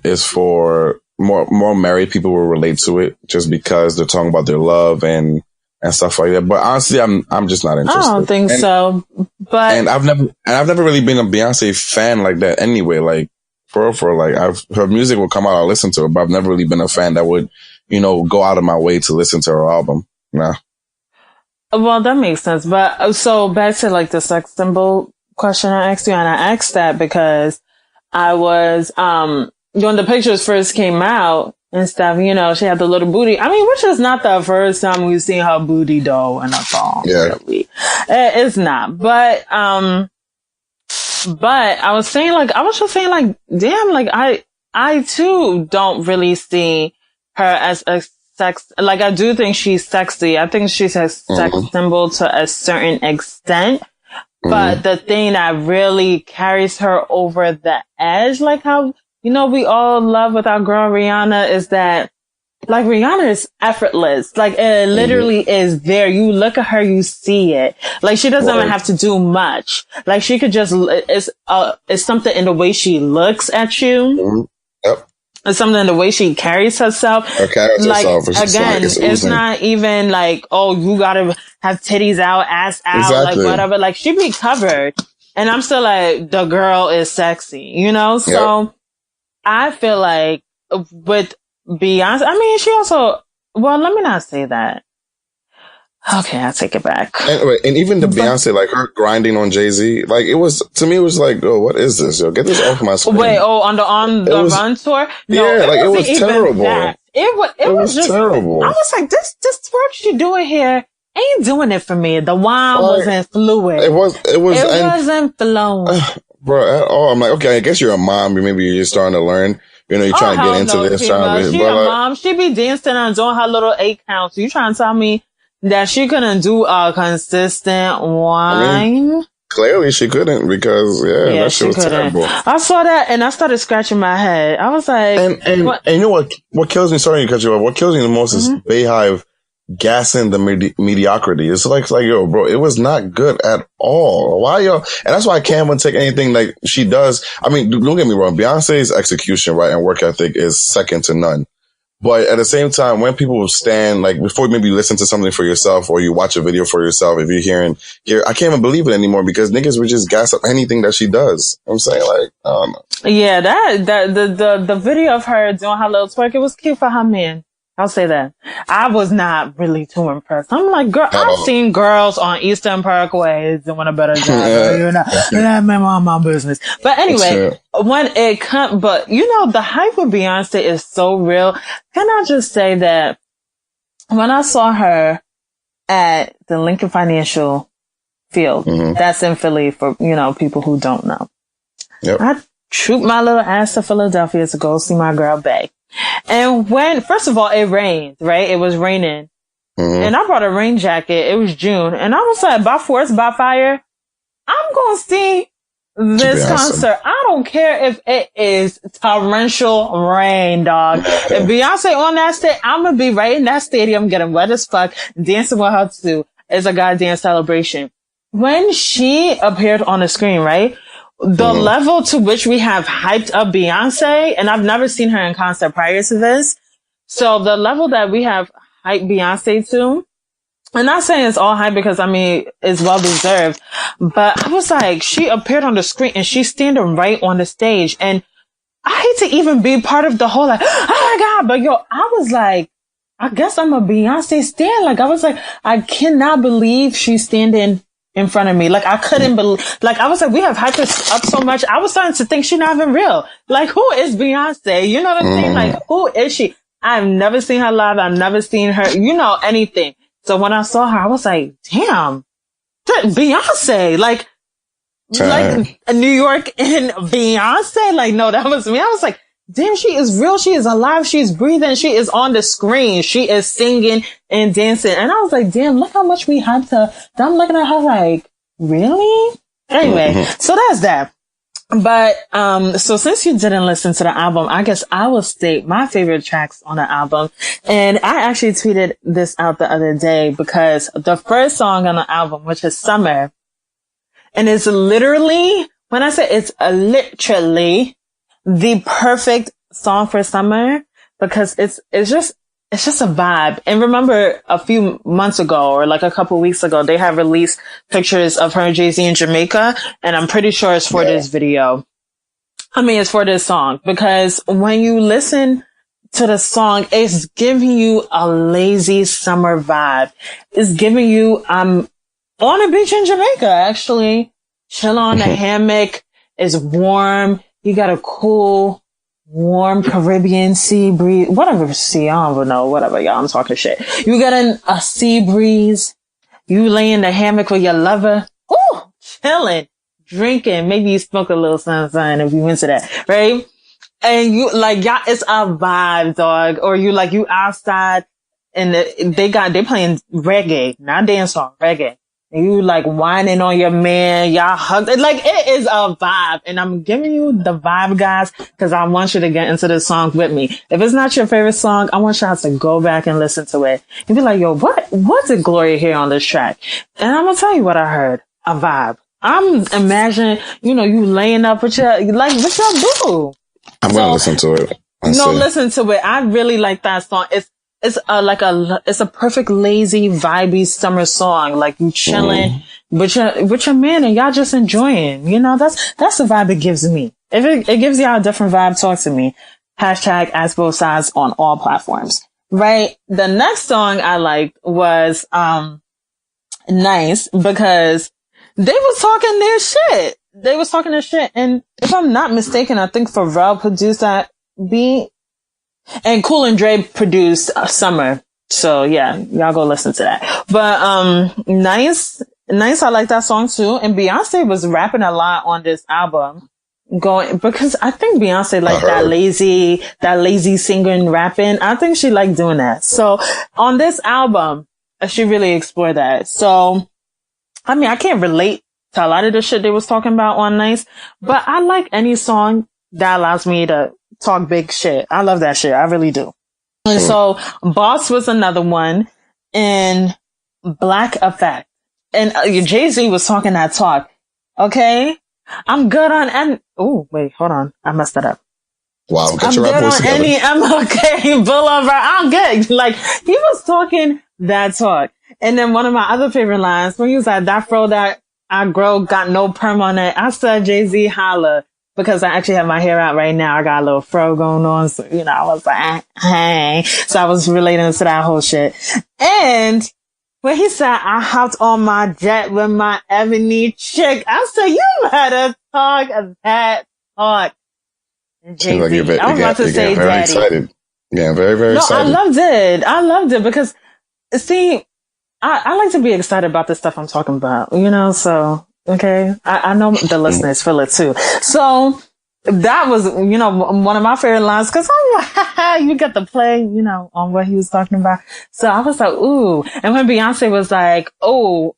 is for more married people will relate to it just because they're talking about their love and stuff like that. But honestly, I'm just not interested. I don't think so. But I've never really been a Beyonce fan like that anyway. Like for like her music will come out, I'll listen to it, but I've never really been a fan that would, you know, go out of my way to listen to her album. Nah. Well, that makes sense. But so back to like the sex symbol question I asked you, and I asked that because I was when the pictures first came out and stuff, you know, she had the little booty. I mean, which is not the first time we've seen her booty though in a song. Yeah. Really. It's not. But I was just saying like, damn, like I too don't really see her as a sex, like I do think she's sexy. I think she's a sex symbol to a certain extent. But the thing that really carries her over the edge, like how, you know, we all love with our girl Rihanna, is that like Rihanna is effortless. Like it literally is there. You look at her, you see it. Like she doesn't even have to do much. Like she could just, it's something in the way she looks at you. Yep. It's something in the way she carries herself. Like, again, it's not even like, oh, you gotta have titties out, ass out, like whatever. Like she be covered. And I'm still like, the girl is sexy, you know? So I feel like with Beyonce, I mean, she also, well, let me not say that. Okay, I take it back. And even the Beyonce, like her grinding on Jay-Z, like it was, to me, it was like, oh, what is this? Yo, get this off my screen. Wait, on the Run tour? No, yeah, like it was terrible. It was just terrible. I was like, this work she doing here ain't doing it for me. The wine wasn't fluid. It wasn't flowing. Bro, at all. I'm like, okay, I guess you're a mom. Maybe you're just starting to learn. You know, you're trying to get into this. She a mom. She be dancing and doing her little 8 counts. You trying to tell me that she couldn't do a consistent wine? I mean, clearly she couldn't because, that shit was terrible. I saw that and I started scratching my head. I was like... And you know what kills me? Sorry to cut you off. What kills me the most is Bayhive gassing the mediocrity. It's like, yo, bro, it was not good at all. Why, yo? And that's why I can't even take anything like she does. I mean, don't get me wrong. Beyonce's execution, right, and work ethic is second to none. But at the same time, when people stand, like before maybe you listen to something for yourself or you watch a video for yourself, if you're hearing, I can't even believe it anymore because niggas would just gas up anything that she does. I'm saying, like, I don't know. Yeah, the video of her doing her little twerk, it was cute for her man. I'll say that. I was not really too impressed. I'm like, girl, I've seen girls on Eastern Parkway doing a better job. You're not my business. But anyway, when it comes, but you know, the hype with Beyonce is so real. Can I just say that when I saw her at the Lincoln Financial Field, that's in Philly for, you know, people who don't know. Yep. I trooped my little ass to Philadelphia to go see my girl Bay. And first of all, it rained, right? It was raining. And I brought a rain jacket. It was June. And I was like, by force, by fire, I'm going to see this concert. I don't care if it is torrential rain, dog. If Beyonce on that stage, I'm going to be right in that stadium getting wet as fuck, dancing with her too. It's a goddamn celebration. When she appeared on the screen, right? The level to which we have hyped up Beyonce, and I've never seen her in concert prior to this. So the level that we have hyped Beyonce to, I'm not saying it's all hype because, I mean, it's well deserved, but I was like, she appeared on the screen and she's standing right on the stage. And I hate to even be part of the whole, like, oh my God, but yo, I was like, I guess I'm a Beyonce stan. Like, I was like, I cannot believe she's standing in front of me. Like, I couldn't believe, like, I was like, we have hyped her up so much. I was starting to think she's not even real. Like, who is Beyonce? You know what I'm saying? Like, who is she? I've never seen her live. I've never seen her, you know, anything. So when I saw her, I was like, damn, Beyonce, like New York and Beyonce. Like, no, that was me. I was like, damn, she is real. She is alive. She is breathing. She is on the screen. She is singing and dancing. And I was like, damn, look how much we hyped her. I'm looking at her like, really? Anyway, so that's that. But, so since you didn't listen to the album, I guess I will state my favorite tracks on the album. And I actually tweeted this out the other day because the first song on the album, which is Summer, and it's literally, when I say it's literally the perfect song for summer, because it's just a vibe. And remember a few months ago or like a couple weeks ago, they have released pictures of her and Jay-Z in Jamaica. And I'm pretty sure it's for this video. I mean, it's for this song, because when you listen to the song, it's giving you a lazy summer vibe. It's giving you, on a beach in Jamaica, actually. Chill on the hammock. It's warm. You got a cool, warm Caribbean sea breeze, whatever sea, I don't even know, whatever, y'all, I'm talking shit. You got a sea breeze. You lay in the hammock with your lover. Ooh, chilling, drinking. Maybe you smoke a little something if you into that, right? And you, like, y'all, it's a vibe, dog. Or you, like, you outside and they playing reggae, not dance song, reggae. And you like whining on your man, y'all hug. Like, it is a vibe. And I'm giving you the vibe, guys, because I want you to get into this song with me. If it's not your favorite song, I want y'all to go back and listen to it and be like, yo, what did Gloria hear on this track? And I'm gonna tell you what I heard. A vibe. I'm imagining, you know, you laying up with your boo. I'm gonna listen to it. Listen to it. I really like that song. It's a perfect lazy vibey summer song. Like, you chilling with your man and y'all just enjoying. You know, that's the vibe it gives me. If it gives y'all a different vibe, talk to me. Hashtag Ask Both Sides on all platforms. Right? The next song I liked was Nice, because they was talking their shit. They was talking their shit. And if I'm not mistaken, I think Pharrell produced that beat. And Cool and Dre produced Summer. So yeah, y'all go listen to that. But, Nice, I like that song too. And Beyonce was rapping a lot on this album because I think Beyonce liked that lazy singing and rapping. I think she liked doing that. So on this album, she really explored that. So, I mean, I can't relate to a lot of the shit they was talking about on Nice, but I like any song that allows me to talk big shit. I love that shit. I really do. And so Boss was another one, and Black Effect. And Jay-Z was talking that talk. Okay. I'm good on, oh, wait, hold on. I messed that up. Wow, get I'm your good rap on together. any MLK Boulevard. I'm good. Like, he was talking that talk. And then one of my other favorite lines, when he was like, that fro that I grow got no perm on it. I said, Jay-Z, holla. Because I actually have my hair out right now. I got a little fro going on. So, you know, I was like, hey. So I was relating to that whole shit. And when he said, I hopped on my jet with my ebony chick, I said, you better talk that talk. Jay-Z. I was about to say very daddy. excited. Yeah, very, very excited. I loved it because, see, I like to be excited about the stuff I'm talking about, you know, so, okay. I know the listeners feel it too. So that was, you know, one of my favorite lines because I'm like, you get to play, you know, on what he was talking about. So I was like, ooh. And when Beyonce was like, oh,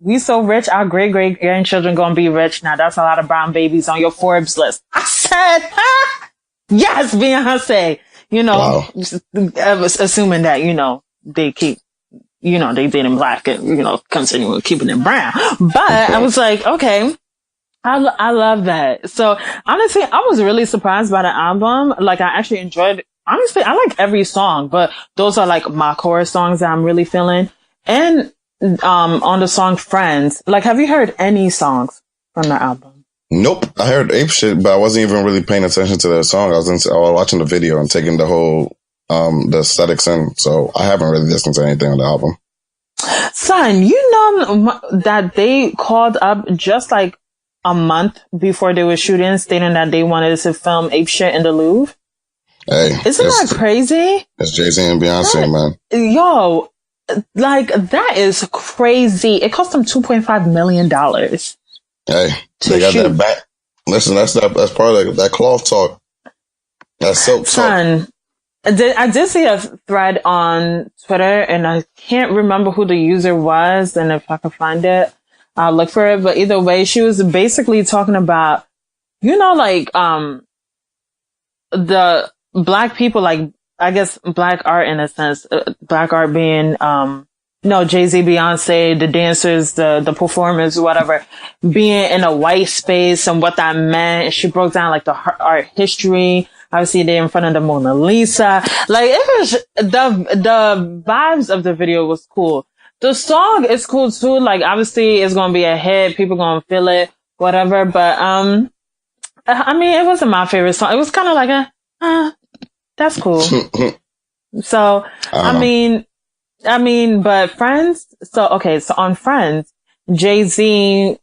we so rich, our great grandchildren gonna be rich. Now that's a lot of brown babies on your Forbes list. I said, yes, Beyonce. You know, assuming that, you know, they keep, you know, they dating black and, you know, continue keeping it brown. But I was like, okay, I love that. So honestly, I was really surprised by the album. Like, I actually enjoyed, honestly, I like every song, but those are like my chorus songs that I'm really feeling. And, on the song Friends, like, have you heard any songs from the album? Nope. I heard Ape Shit, but I wasn't even really paying attention to the song. I was watching the video and taking the whole, the aesthetics in. So I haven't really listened to anything on the album. Son, you know that they called up just like a month before they were shooting, stating that they wanted to film Ape Shit in the Louvre? Hey. Isn't that crazy? It's Jay-Z and Beyonce, man. Yo, like, that is crazy. It cost them $2.5 million. Hey, they got that back. Listen, that's part of that cloth talk. That silk talk. Son, I did see a thread on Twitter, and I can't remember who the user was, and if I can find it, I'll look for it. But either way, she was basically talking about, you know, like, the black people, like, I guess black art in a sense, black art being, Jay-Z, Beyonce, the dancers, the performers, whatever, being in a white space and what that meant. She broke down like the art history. Obviously they're in front of the Mona Lisa. Like, it was, the vibes of the video was cool. The song is cool too. Like, obviously it's going to be a hit. People going to feel it, whatever. But, I mean, it wasn't my favorite song. It was kind of like that's cool. So, I mean, but Friends, so on Friends, Jay-Z,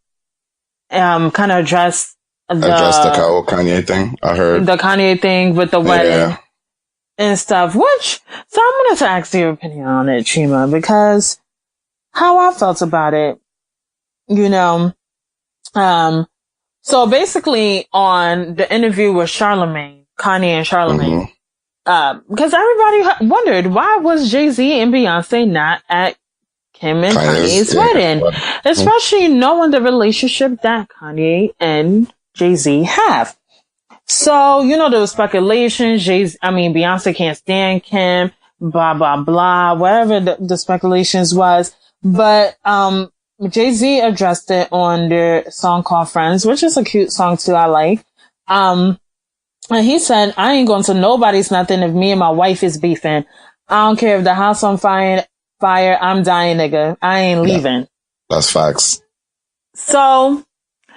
kind of addressed the whole Kanye thing. I heard the Kanye thing with the wedding and stuff, so I wanted to ask your opinion on it, Chima, because how I felt about it, you know, so basically on the interview with Charlamagne, Kanye and Charlamagne, because everybody wondered, why was Jay-Z and Beyonce not at Kim and Kanye's wedding? Especially knowing the relationship that Kanye and Jay-Z have. So, you know, there was speculation, Beyonce can't stand Kim, blah, blah, blah, whatever the speculations was. But, Jay-Z addressed it on their song called Friends, which is a cute song too, I like. And he said, I ain't going to nobody's nothing if me and my wife is beefing. I don't care if the house on fire, I'm dying, nigga. I ain't leaving. That's facts. So,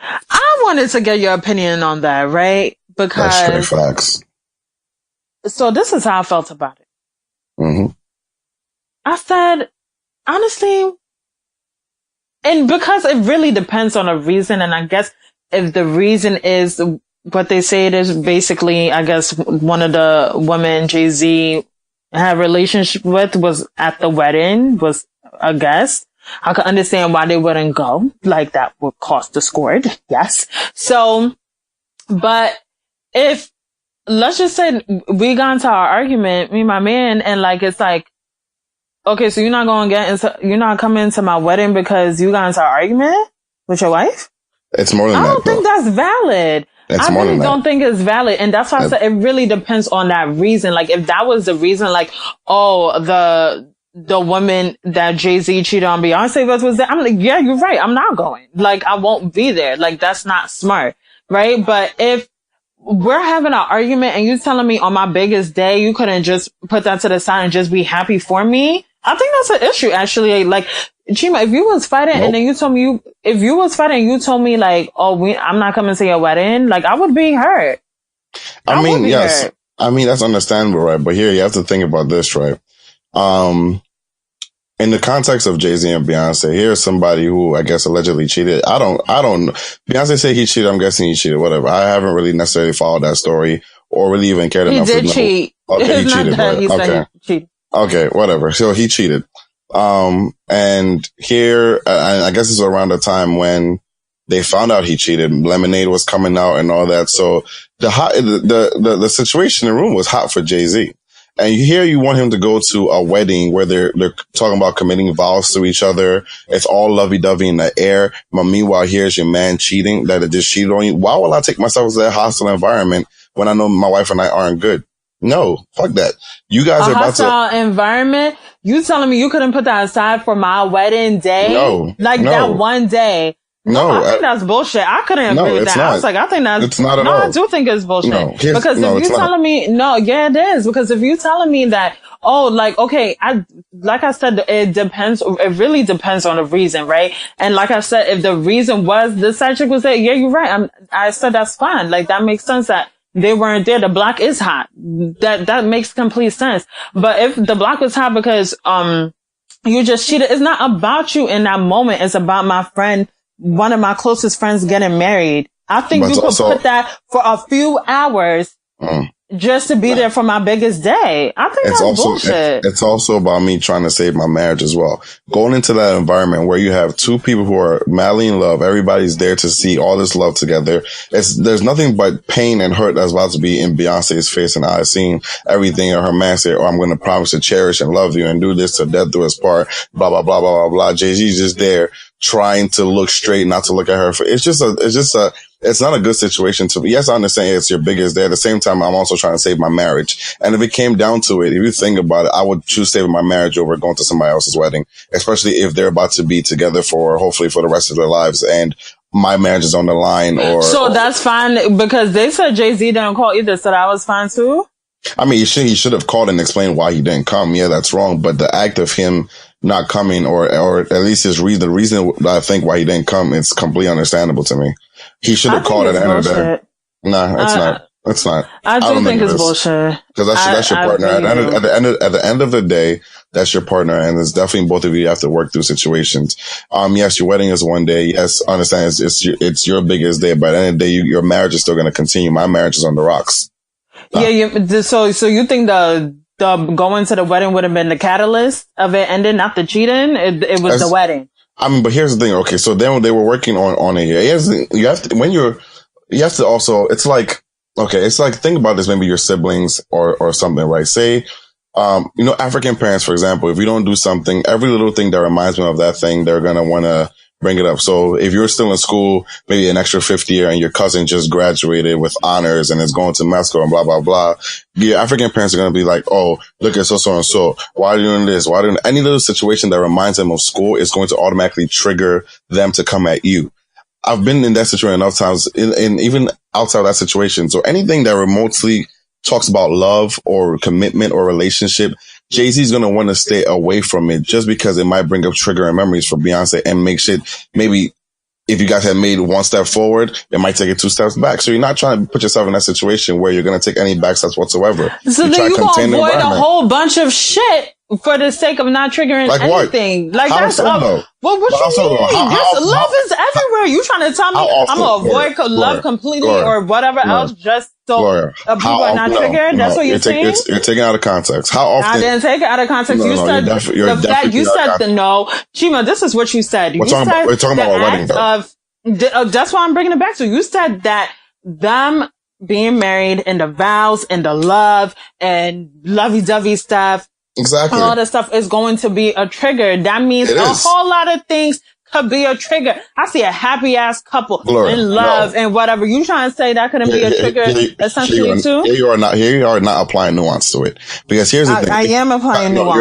I wanted to get your opinion on that, right? Because that's straight facts. So this is how I felt about it. I said, honestly, and because it really depends on a reason, and I guess if the reason is what they say it is, basically, I guess one of the women Jay-Z had a relationship with was at the wedding, was a guest. I could understand why they wouldn't go. Like, that would cost the scored. Yes. So, but if, let's just say we got into our argument, me and my man, and like, it's like, okay, so you're not coming to my wedding because you got into an argument with your wife? It's more than that. I don't think that's valid. I really don't think it's valid. And that's why I said it really depends on that reason. Like, if that was the reason, like, oh, the woman that Jay-Z cheated on Beyonce was that, I'm like, yeah, you're right. I'm not going. Like, I won't be there. Like, that's not smart. Right? But if we're having an argument and you telling me on my biggest day, you couldn't just put that to the side and just be happy for me. I think that's an issue, actually. Like, Chima, if you was fighting and then you told me if you was fighting and you told me like, oh, I'm not coming to your wedding, like, I would be hurt. I mean, yes. Hurt. I mean, that's understandable, right? But here you have to think about this, right? In the context of Jay-Z and Beyonce, here's somebody who I guess allegedly cheated. I don't know. Beyonce said he cheated. I'm guessing he cheated, whatever. I haven't really necessarily followed that story or really even cared enough to know. He did cheat. Okay, he cheated. Right? He said he cheated. Okay, whatever. So he cheated. And here, I guess it's around the time when they found out he cheated. Lemonade was coming out and all that. So the situation in the room was hot for Jay-Z. And here you want him to go to a wedding where they're talking about committing vows to each other. It's all lovey-dovey in the air. But meanwhile, here's your man cheating, that it just cheated on you. Why will I take myself to that hostile environment when I know my wife and I aren't good? No, fuck that. You guys are about to... hostile environment? You telling me you couldn't put that aside for my wedding day? No. That one day? No, I think that's bullshit. I couldn't agree with that. I was like, I think that's... It's not at all. I do think it's bullshit. Because if you telling me... No, yeah, it is. Because if you telling me that, oh, like, okay, like I said, it depends. It really depends on the reason, right? And like I said, if the reason was the side chick was there, yeah, you're right. I said that's fine. Like, that makes sense that they weren't there. The block is hot. That makes complete sense. But if the block was hot because, you just cheated, it's not about you in that moment. It's about my friend, one of my closest friends getting married. I think you could put that for a few hours just to be there for my biggest day. I think that's bullshit. It's also about me trying to save my marriage as well. Going into that environment where you have two people who are madly in love, everybody's there to see all this love together. There's nothing but pain and hurt that's about to be in Beyonce's face and eyes, seeing everything in her man say, oh, I'm going to promise to cherish and love you and do this till death do us part, blah, blah, blah, blah, blah, blah. Jay-Z's just there trying to look straight, not to look at her. It's not a good situation to be. Yes, I understand it's your biggest day. At the same time, I'm also trying to save my marriage. And if it came down to it, if you think about it, I would choose saving my marriage over going to somebody else's wedding, especially if they're about to be together hopefully for the rest of their lives and my marriage is on the line. So that's fine because they said Jay-Z didn't call either. So that was fine too. I mean, he should have called and explained why he didn't come. Yeah, that's wrong. But the act of him not coming or at least the reason I think why he didn't come, it's completely understandable to me. He should have called at the end of the day. Nah, it's not. It's not. I don't think it's bullshit. Because that's your partner. At the end of the day, that's your partner. And it's definitely both of you have to work through situations. Yes, your wedding is one day. Yes, understand it's your biggest day, but at the end of the day, your marriage is still going to continue. My marriage is on the rocks. Yeah. So you think the going to the wedding would have been the catalyst of it ending, not the cheating? It was the wedding. I mean, but here's the thing. Okay. So then they were working on it. You have to also, it's like, think about this, maybe your siblings or something, right? Say, African parents, for example, if you don't do something, every little thing that reminds them of that thing, they're going to want to bring it up. So if you're still in school, maybe an extra fifth year and your cousin just graduated with honors and is going to med school and blah, blah, blah. Your African parents are going to be like, oh, look at so and so. Why are you doing this? Any little situation that reminds them of school is going to automatically trigger them to come at you. I've been in that situation enough times and even outside of that situation. So anything that remotely talks about love or commitment or relationship, Jay-Z's going to want to stay away from it just because it might bring up triggering memories for Beyonce and make shit. Maybe if you guys had made one step forward, it might take it 2 steps back. So you're not trying to put yourself in that situation where you're going to take any back steps whatsoever. So then you're going to avoid a whole bunch of shit for the sake of not triggering anything. Like how that's what you mean? Love is everywhere. You trying to tell me I'm going to avoid love completely or whatever else just so people are not triggered? That's what you're saying? You're taking it out of context. How often? I didn't take it out of context. You said Chima, this is what you said. We're talking about a wedding though. That's why I'm bringing it back to. You said that them being married and the vows and the love and lovey-dovey stuff, exactly, all that stuff is going to be a trigger. That means whole lot of things could be a trigger. I see a happy ass couple in love and whatever. You trying to say that couldn't be a trigger essentially too? Here you are not applying nuance to it. Because here's the thing. I am applying nuance.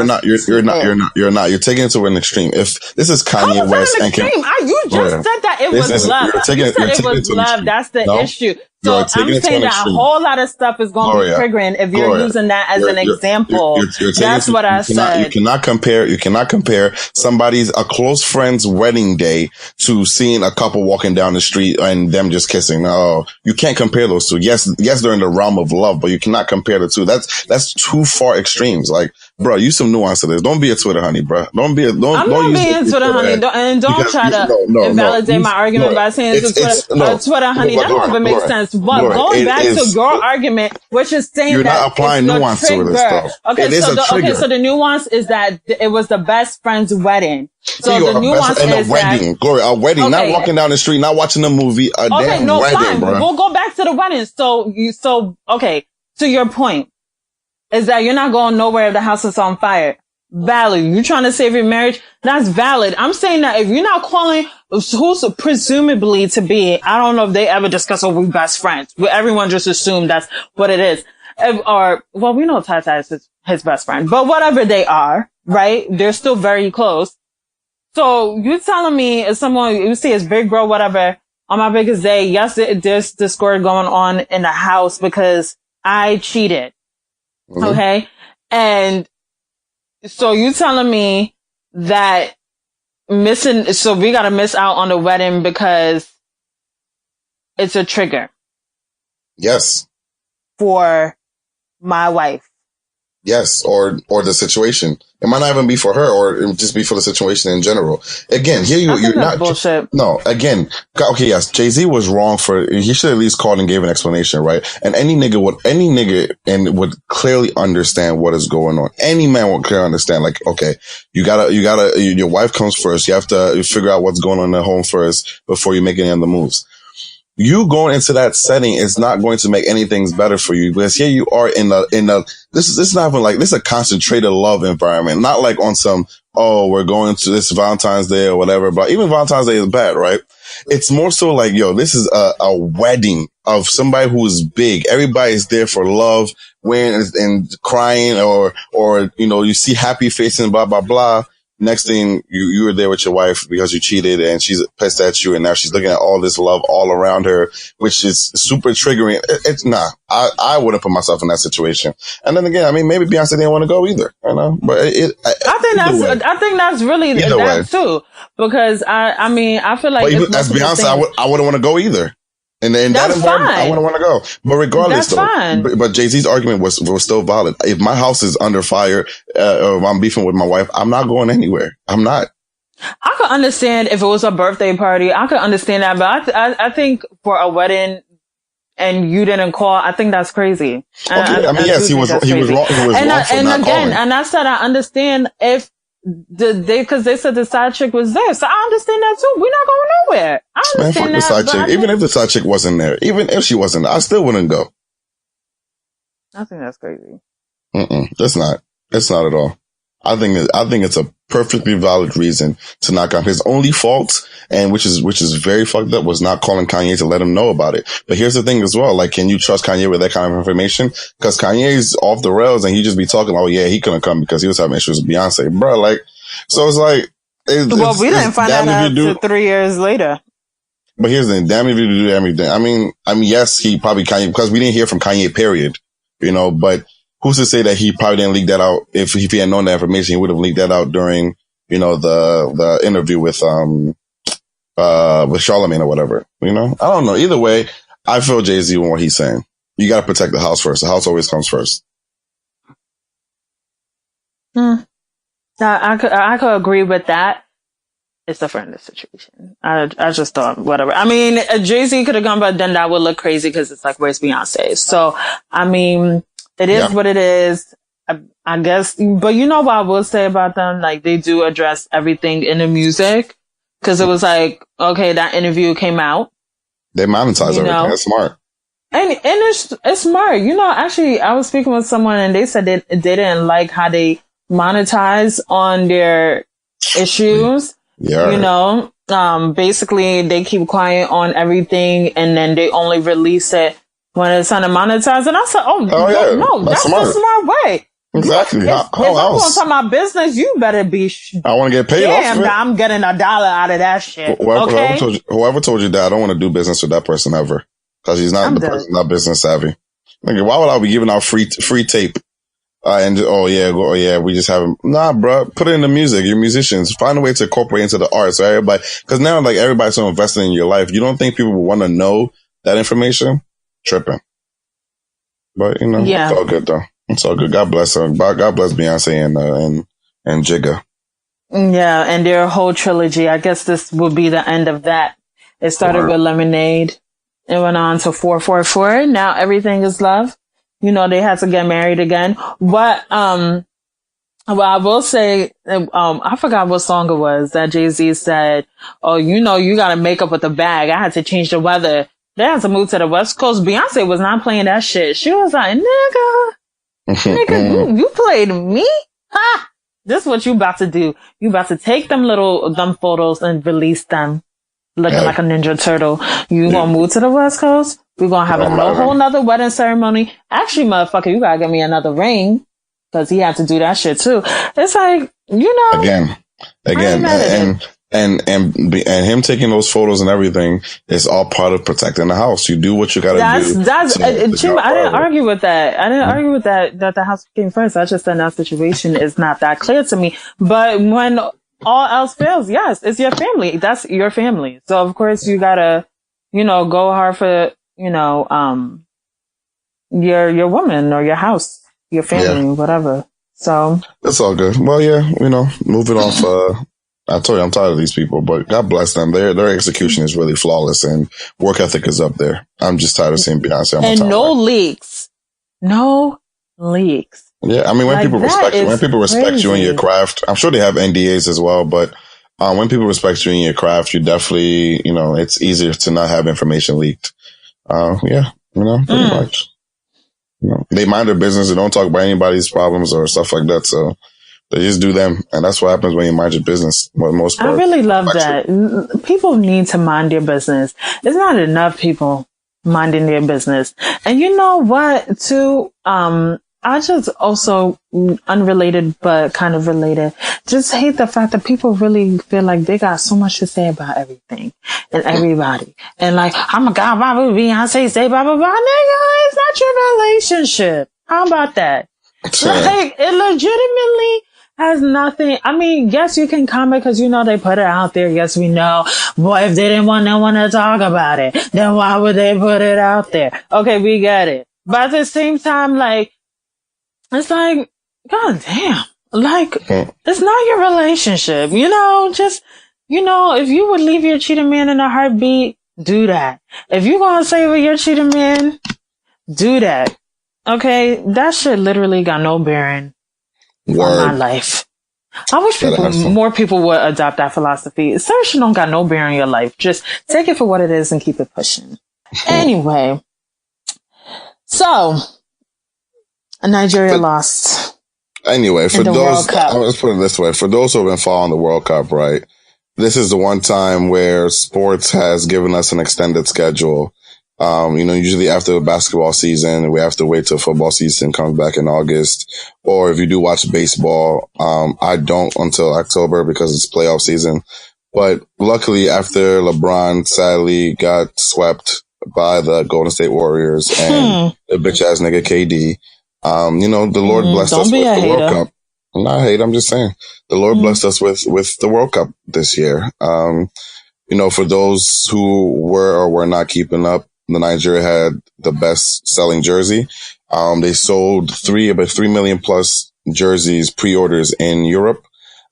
You're not. You're taking it to an extreme. If this is Kanye West and you just said that it was love. You said it was love. That's the issue. So I'm saying that a whole lot of stuff is going to be triggering if you're using that as an example. That's what I said. You cannot compare somebody's a close friend's wedding day to seeing a couple walking down the street and them just kissing. No, you can't compare those two. Yes, they're in the realm of love, but you cannot compare the two. That's too far extremes. Like, bro, use some nuance to this. Don't be a Twitter honey, bro. I'm not being Twitter honey. Don't try to invalidate my argument by saying it's Twitter honey. That don't even make sense. But going back to your argument, which is saying you're that not applying nuance to this stuff. So the nuance is that it was the best friend's wedding. So the nuance is wedding, Gloria, a wedding, not walking down the street, not watching a movie, wedding, fine. Bro. We'll go back to the wedding. To your point is that you're not going nowhere if the house is on fire. Valid. You're trying to save your marriage. That's valid. I'm saying that if you're not calling who's presumably to be, I don't know if they ever discuss we best friends. Everyone just assumed that's what it is. We know Tata is his best friend, but whatever they are, right? They're still very close. So you telling me if someone you see is big bro, whatever, on my biggest day, yes, there's discord going on in the house because I cheated. Mm-hmm. Okay. And so you telling me that so we gotta miss out on the wedding because it's a trigger. Yes. For my wife. Yes. Or the situation. It might not even be for her or it would just be for the situation in general. Again, here you're not bullshit. No, again, okay, yes, Jay-Z was wrong he should at least called and gave an explanation, right? And any nigga would clearly understand what is going on. Any man would clearly understand, like, okay, your wife comes first. You have to figure out what's going on in the home first before you make any other moves. You going into that setting is not going to make anything better for you because here you are this is not even like, this is a concentrated love environment, not like on some, we're going to this Valentine's Day or whatever, but even Valentine's Day is bad, right? It's more so like, this is a wedding of somebody who is big. Everybody's there for love, and crying or, you see happy faces and blah, blah, blah. Next thing you were there with your wife because you cheated and she's pissed at you and now she's looking at all this love all around her, which is super triggering. I wouldn't put myself in that situation. And then again, I mean, maybe Beyonce didn't want to go either, but I think that's really that too, because I feel like as Beyonce, I wouldn't want to go either. And in that environment, I wouldn't want to go. But regardless, but Jay-Z's argument was still valid. If my house is under fire, or if I'm beefing with my wife, I'm not going anywhere. I'm not. I could understand if it was a birthday party. I could understand that, but I think for a wedding and you didn't call, I think that's crazy. Okay, yes, he was wrong. He was wrong for not calling. And I said I understand if because they said the side chick was there, so I understand that too. We're not going nowhere. I understand the side chick. Even if the side chick wasn't there, even if she wasn't there, I still wouldn't go. I think that's crazy. That's not. It's not at all. I think it's a perfectly valid reason to not come. His only fault, and which is very fucked up, was not calling Kanye to let him know about it. But here's the thing as well. Like, can you trust Kanye with that kind of information? Because Kanye's off the rails and he just be talking, he couldn't come because he was having issues with Beyonce, bro. Like, so it's like, we didn't find that out until 3 years later. But here's the thing, damn if you do everything. I mean, yes, he probably Kanye, because we didn't hear from Kanye, period. But who's to say that he probably didn't leak that out? If he had known that information, he would have leaked that out during, the interview with Charlamagne or whatever. I don't know. Either way, I feel Jay-Z on what he's saying. You got to protect the house first. The house always comes first. I could agree with that. It's different in this situation. I just thought, whatever. I mean, Jay-Z could have gone, but then that would look crazy because it's like, where's Beyonce? So, I mean, it is what it is. I guess, but you know what I will say about them? Like, they do address everything in the music. Cause it was like, okay, that interview came out. They monetize everything. That's smart. And it's smart. Actually, I was speaking with someone and they said they didn't like how they monetize on their issues. Yeah. Basically they keep quiet on everything and then they only release it when it's time to monetize. And I said, no, that's a smart way. Exactly. If I'm going to talk about business, you better be. I want to get paid off of it. I'm getting $1 out of that shit. Whoever told you that, I don't want to do business with that person ever. because he's not person's not business savvy. Nigga, why would I be giving out free tape? We just have nah, bro. Put it in the music. You're musicians. Find a way to incorporate into the art. So everybody, because now like everybody's so invested in your life, you don't think people will want to know that information? Tripping. But it's all good though. It's all good. God bless her. God bless Beyonce and Jigga. Yeah, and their whole trilogy. I guess this will be the end of that. It started with Lemonade. It went on to 444. Now everything is love. They had to get married again. But well, I will say, I forgot what song it was that Jay-Z said, "Oh, you got to make up with the bag. I had to change the weather. They had to move to the West Coast." Beyonce was not playing that shit. She was like, nigga, you played me? Ha! This is what you about to do. You about to take them photos and release them looking like a Ninja Turtle. You gonna move to the West Coast? We're gonna have a whole nother wedding ceremony. Actually, motherfucker, you gotta give me another ring. Because he had to do that shit too. It's like, Again, and him taking those photos and everything is all part of protecting the house. You do what you gotta do. Chima, I didn't argue with that. I didn't argue with that the house came first. I just said that situation is not that clear to me. But when all else fails, yes, it's your family. That's your family. So of course you gotta, go hard for, your woman or your house, your family, whatever. So it's all good. Well, moving off, I told you I'm tired of these people, but God bless them. Their execution is really flawless and work ethic is up there. I'm just tired of seeing Beyonce. Leaks. No leaks. Yeah, I mean, when people respect you and your craft, I'm sure they have NDAs as well, but when people respect you and your craft, you definitely, it's easier to not have information leaked. Pretty much. They mind their business. They don't talk about anybody's problems or stuff like that. So they just do them. And that's what happens when you mind your business. Most part. I really love that. People need to mind their business. There's not enough people minding their business. And you know what, too? I just also, unrelated, but kind of related, just hate the fact that people really feel like they got so much to say about everything and everybody. And like, oh my God, why would Beyonce say blah, blah, blah? Nigga, it's not your relationship. How about that? Like, it legitimately has nothing. I mean, yes, you can comment because, they put it out there. Yes, we know. Boy, if they didn't want no one to talk about it, then why would they put it out there? Okay, we get it. But at the same time, like, it's like, God damn, like, it's not your relationship, just, if you would leave your cheating man in a heartbeat, do that. If you gonna save your cheating man, do that. Okay? That shit literally got no bearing on my life. I wish more people would adopt that philosophy. Search don't got no bearing on your life. Just take it for what it is and keep it pushing. Anyway. So, Nigeria lost. Anyway, let's put it this way. For those who have been following the World Cup, right? This is the one time where sports has given us an extended schedule. Usually after the basketball season, we have to wait till football season comes back in August. Or if you do watch baseball, I don't until October because it's playoff season. But luckily, after LeBron sadly got swept by the Golden State Warriors and the bitch ass nigga KD, the Lord blessed us with the World Cup. I'm not hate. I'm just saying the Lord blessed us with the World Cup this year. For those who were or were not keeping up, the Nigeria had the best selling jersey. They sold about 3 million plus jerseys pre-orders in Europe,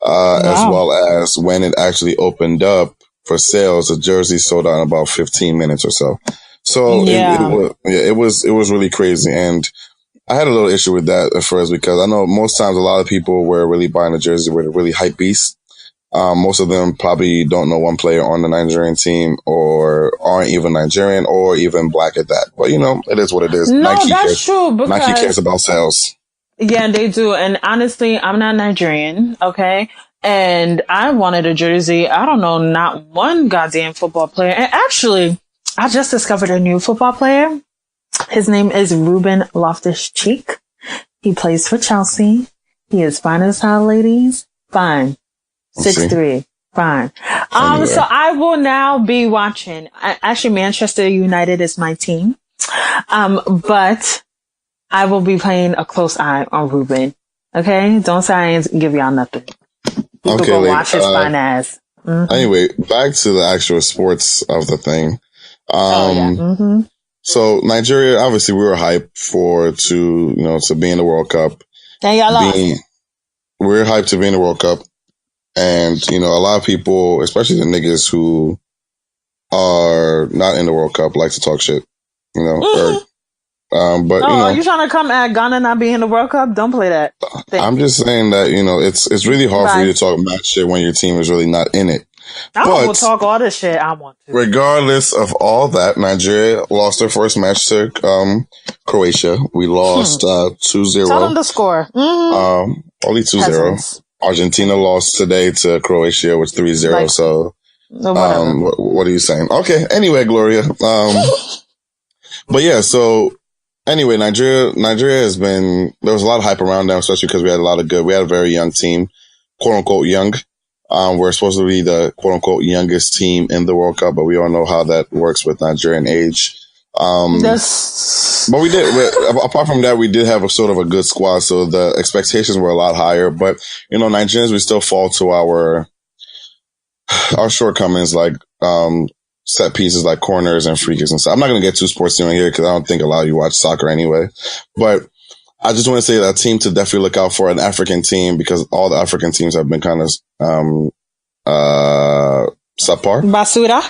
as well as when it actually opened up for sales, the jersey sold out in about 15 minutes or so. So it was really crazy. And I had a little issue with that at first because I know most times a lot of people were really buying a jersey with a really hype beast. Most of them probably don't know one player on the Nigerian team or aren't even Nigerian or even black at that. But, it is what it is. No, that's true. Because Nike cares about sales. Yeah, they do. And honestly, I'm not Nigerian. Okay. And I wanted a jersey. I don't know, not one goddamn football player. And actually, I just discovered a new football player. His name is Ruben Loftus-Cheek. He plays for Chelsea. He is fine as hell, ladies. Fine. 6'3". Fine. Anyway. So I will now be watching. Actually, Manchester United is my team. But I will be paying a close eye on Ruben. Okay? Don't say I ain't give y'all nothing. People go watch his fine ass. Mm-hmm. Anyway, back to the actual sports of the thing. So Nigeria, obviously we were hyped to be in the World Cup. And y'all lost. We were hyped to be in the World Cup. And, a lot of people, especially the niggas who are not in the World Cup, like to talk shit, are you trying to come at Ghana not being in the World Cup? Don't play that. I'm just saying that, it's really hard for you to talk mad shit when your team is really not in it. I will talk all this shit I want to. Regardless of all that, Nigeria lost their first match to Croatia. We lost 2-0. Tell them the score. Only 2-0. Argentina lost today to Croatia with 3-0. So, what are you saying? Okay. Anyway, Gloria. But yeah, so anyway, Nigeria has been, there was a lot of hype around them, especially because we had a very young team, quote unquote young. We're supposed to be the quote unquote youngest team in the World Cup, but we all know how that works with Nigerian age. But apart from that, we did have a sort of a good squad. So the expectations were a lot higher, but Nigerians, we still fall to our shortcomings, like, set pieces like corners and free kicks and stuff. I'm not going to get too sportsy on here because I don't think a lot of you watch soccer anyway, but I just want to say that team to definitely look out for, an African team, because all the African teams have been kind of, subpar. Basura.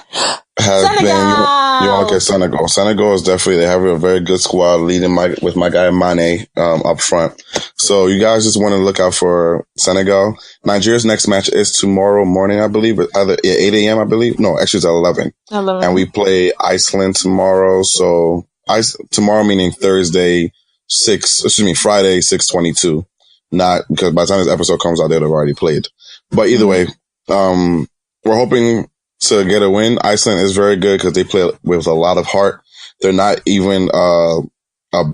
You want to look at Senegal. Senegal is definitely, they have a very good squad leading with my guy Mane, up front. So you guys just want to look out for Senegal. Nigeria's next match is tomorrow morning, I believe, either 8 a.m., I believe. No, actually it's 11. And we play Iceland tomorrow. So tomorrow meaning Friday, 6/22. Not because by the time this episode comes out, they'd have already played. But either way, we're hoping to get a win. Iceland is very good because they play with a lot of heart. They're not even a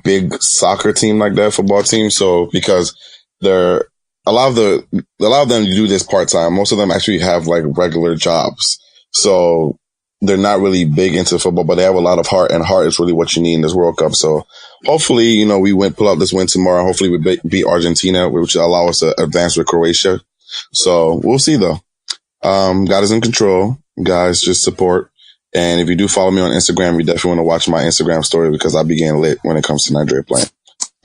big soccer team like that, football team. So because a lot of them do this part time. Most of them actually have like regular jobs. So they're not really big into football, but they have a lot of heart, and heart is really what you need in this World Cup. So hopefully, we pull out this win tomorrow. Hopefully we beat Argentina, which will allow us to advance with Croatia. So we'll see though. God is in control. Guys, just support. And if you do follow me on Instagram, you definitely want to watch my Instagram story because I be getting lit when it comes to Nigeria playing.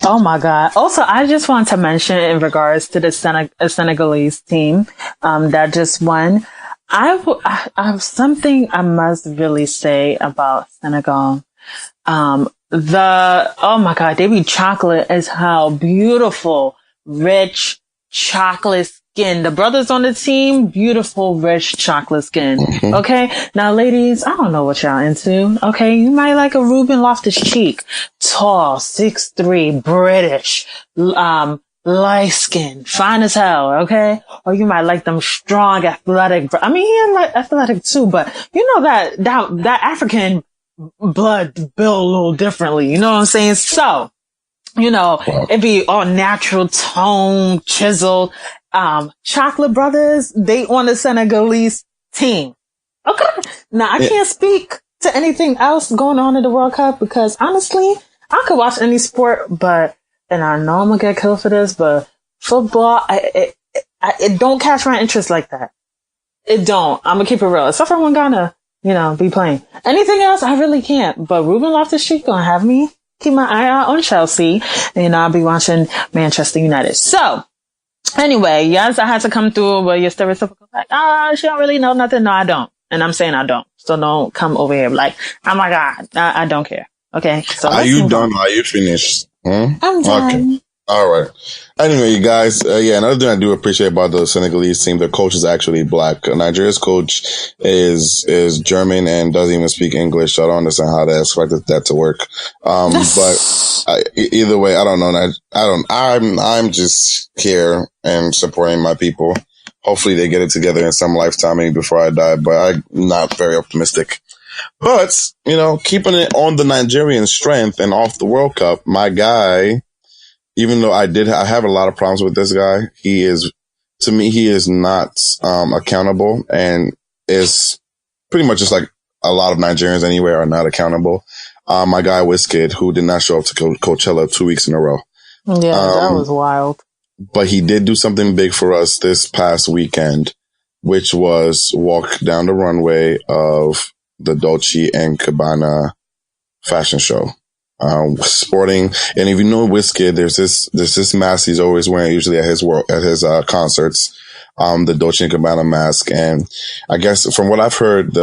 Oh my God. Also, I just want to mention in regards to the Senegalese team, that just won. I have something I must really say about Senegal. Oh my God, they be chocolate as how beautiful, rich chocolate skin. The brothers on the team, beautiful, rich chocolate skin. Mm-hmm. Okay. Now, ladies, I don't know what y'all into. Okay. You might like a Ruben Loftus-Cheek, tall, 6'3", British, light skin, fine as hell. Okay. Or you might like them strong, athletic. I mean, he like athletic too, but that African blood built a little differently. You know what I'm saying? So, it'd be all natural tone, chiseled. Chocolate Brothers, they on the Senegalese team. Okay. Now, I can't speak to anything else going on in the World Cup because honestly, I could watch any sport, and I know I'm gonna get killed for this, but football, it don't catch my interest like that. It don't. I'm gonna keep it real. Except for when Ghana, be playing. Anything else, I really can't. But Ruben Loftus-Cheek gonna have me keep my eye out on Chelsea, and I'll be watching Manchester United. So, anyway, yes, I had to come through with your stereotypical like, she don't really know nothing. No, I don't. And I'm saying I don't. So don't come over here like, oh my God, I don't care. Okay. So are you done? Are you finished? I'm done. Okay. All right. Anyway, you guys, another thing I do appreciate about the Senegalese team, their coach is actually black. Nigeria's coach is German and doesn't even speak English, so I don't understand how they expected that to work. But either way, I don't know. I'm just here and supporting my people. Hopefully they get it together in some lifetime, maybe before I die, but I'm not very optimistic. But, keeping it on the Nigerian strength and off the World Cup, my guy, even though I have a lot of problems with this guy, he is not accountable, and is pretty much just like a lot of Nigerians anyway are not accountable. My guy Whizkid, who did not show up to Coachella 2 weeks in a row. Yeah, that was wild. But he did do something big for us this past weekend, which was walk down the runway of the Dolce and Gabbana fashion show. Sporting, and if you know Whizkid, there's this mask he's always wearing, usually at his concerts, the Dolce and Gabbana mask. And I guess from what I've heard,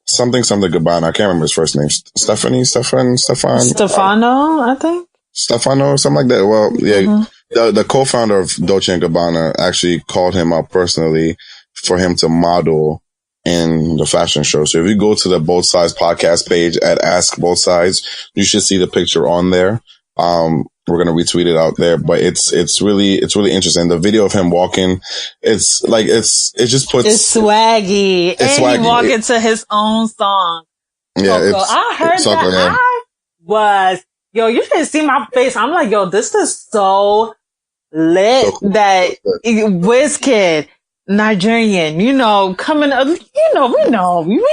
something Gabbana, I can't remember his first name, Stefano, I think. Stefano, something like that. Well, yeah, the co-founder of Dolce and Gabbana actually called him out personally for him to model in the fashion show. So if you go to the Both Sides podcast page at Ask Both Sides, you should see the picture on there. We're going to retweet it out there, but it's really interesting. The video of him walking, it just puts, it's swaggy. It's and swaggy. He walking to his own song. Yeah. I heard that. I was, you should see my face. I'm like, this is so lit that Whizkid, Nigerian, coming up, we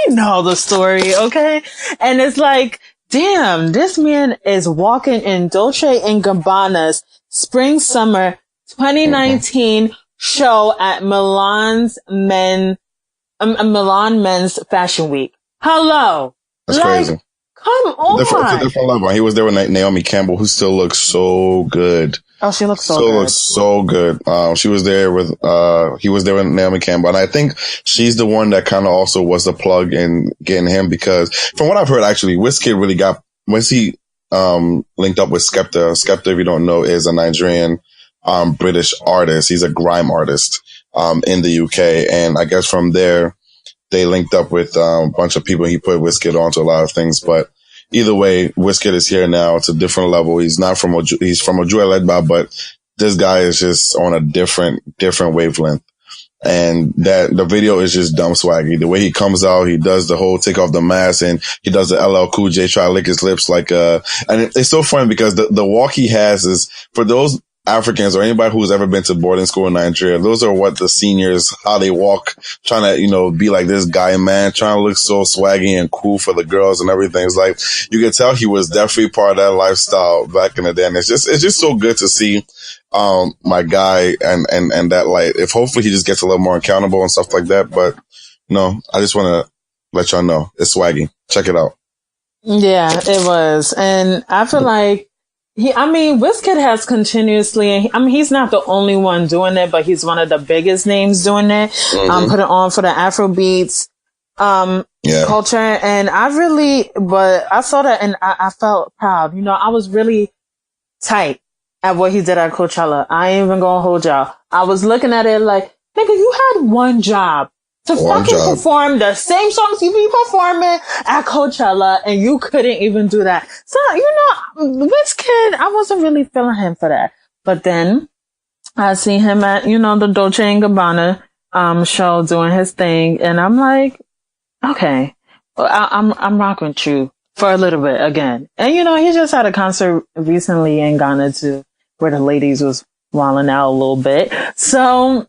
know the story, okay? And it's like, damn, this man is walking in Dolce and Gabbana's Spring Summer 2019 show at Milan Men's Fashion Week. Hello. That's crazy. Come on. It's a different level. He was there with Naomi Campbell, who still looks so good. Oh, she looks so good. Looks so good. He was there with Naomi Campbell. And I think she's the one that kind of also was the plug in getting him, because from what I've heard, actually, Whizkid really got, once he, linked up with Skepta. Skepta, if you don't know, is a Nigerian, British artist. He's a grime artist, in the UK. And I guess from there, they linked up with, a bunch of people. He put Whizkid onto a lot of things, but either way, Whizkid is here now. It's a different level. He's not from he's from Ojuelegba, but this guy is just on a different wavelength. And the video is just dumb swaggy. The way he comes out, he does the whole take off the mask, and he does the LL Cool J, try to lick his lips and it's so funny because the walk he has is, for those Africans or anybody who's ever been to boarding school in Nigeria, those are what the seniors, how they walk, trying to, be like this guy, man, trying to look so swaggy and cool for the girls and everything. It's like, you can tell he was definitely part of that lifestyle back in the day. And it's just so good to see, my guy and that light. If hopefully he just gets a little more accountable and stuff like that. But no, I just want to let y'all know it's swaggy. Check it out. Yeah, it was. And I feel like, Whizkid has continuously, he's not the only one doing it, but he's one of the biggest names doing it. Put it on for the Afrobeats, culture. And I saw that and I felt proud. I was really tight at what he did at Coachella. I ain't even gonna hold y'all. I was looking at it like, nigga, you had one job to perform the same songs you be performing at Coachella, and you couldn't even do that. So, Whizkid, I wasn't really feeling him for that. But then I see him at, the Dolce and Gabbana, show doing his thing. And I'm like, okay, I'm rocking with you for a little bit again. And, he just had a concert recently in Ghana too, where the ladies was wilding out a little bit. So,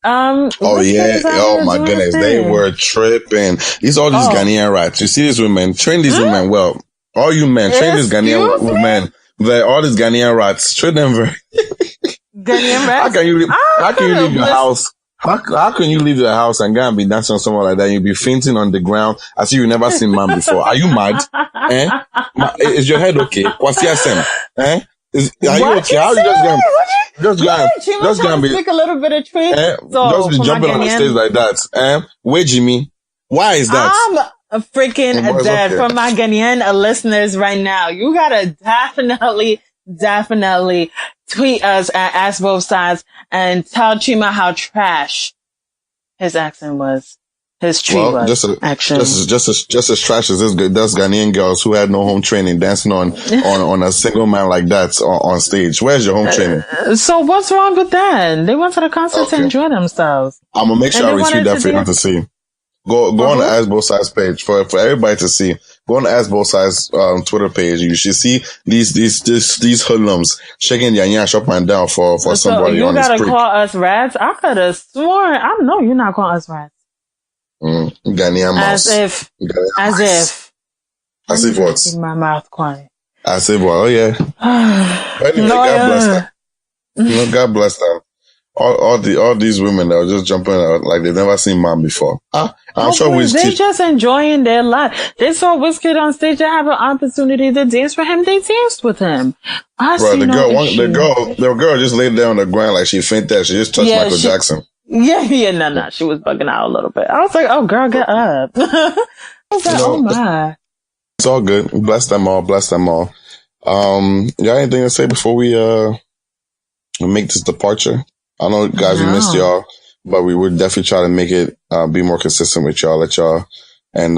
oh yeah. Oh my goodness. They were tripping. These Ghanaian rats. You see these women, train these women well. All you men, train these Ghanaian women. All these Ghanaian rats, train them very. Ghanaian rats? How can you leave your house? How can you leave your house and go and be dancing on someone like that? You'll be fainting on the ground as if you've never seen man before. Are you mad? Is your head okay? What's your sen? Are you okay? How are you just gonna be speak a little bit of truth. Just be jumping on the stage like that. Where Jimmy? Why is that? I'm freaking dead. Okay. For my Ghanaian listeners right now, you gotta definitely tweet us at Ask Both Sides and tell Chima how trash his accent was. His tree was actually just as trash as those Ghanaian girls who had no home training dancing on a single man like that on stage. Where's your home training? So what's wrong with that? They went to the concert to enjoy themselves. I'm gonna make sure I retweet that for you to see. Go on the Ask Both Sides page for everybody to see. Go on the Ask Both Sides Twitter page. You should see these hoodlums shaking their yash up and down for somebody on the street. You gotta call us rats. I could have sworn. I know you're not calling us rats. Ghanaian mouse. As if what? Keep my mouth quiet. As if what? Oh yeah. But anyway, God bless them. God bless them. All these women that are just jumping out like they've never seen man before. I'm sure they're just enjoying their life. They saw Whizkid on stage. They have an opportunity to dance for him. They danced with him. The girl just laid down on the ground like she fainted. She just touched Michael Jackson. No. She was bugging out a little bit. I was like, oh girl, get up. I was like, oh my. It's all good. Bless them all. Bless them all. You got anything to say before we make this departure? I know, guys, we missed y'all, but we would definitely try to make it be more consistent with y'all, let y'all, and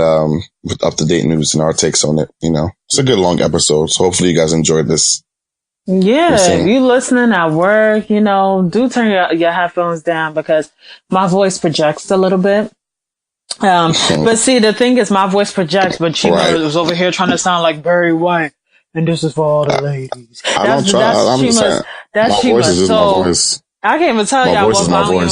with up-to-date news and our takes on it. It's a good long episode, so hopefully you guys enjoyed this. Yeah, if you listening at work, do turn your headphones down because my voice projects a little bit. But see, the thing is, my voice projects, but Chima was over here trying to sound like Barry White. And this is for all the ladies. That's Chima. My voice is just my voice. I can't even tell y'all what volume.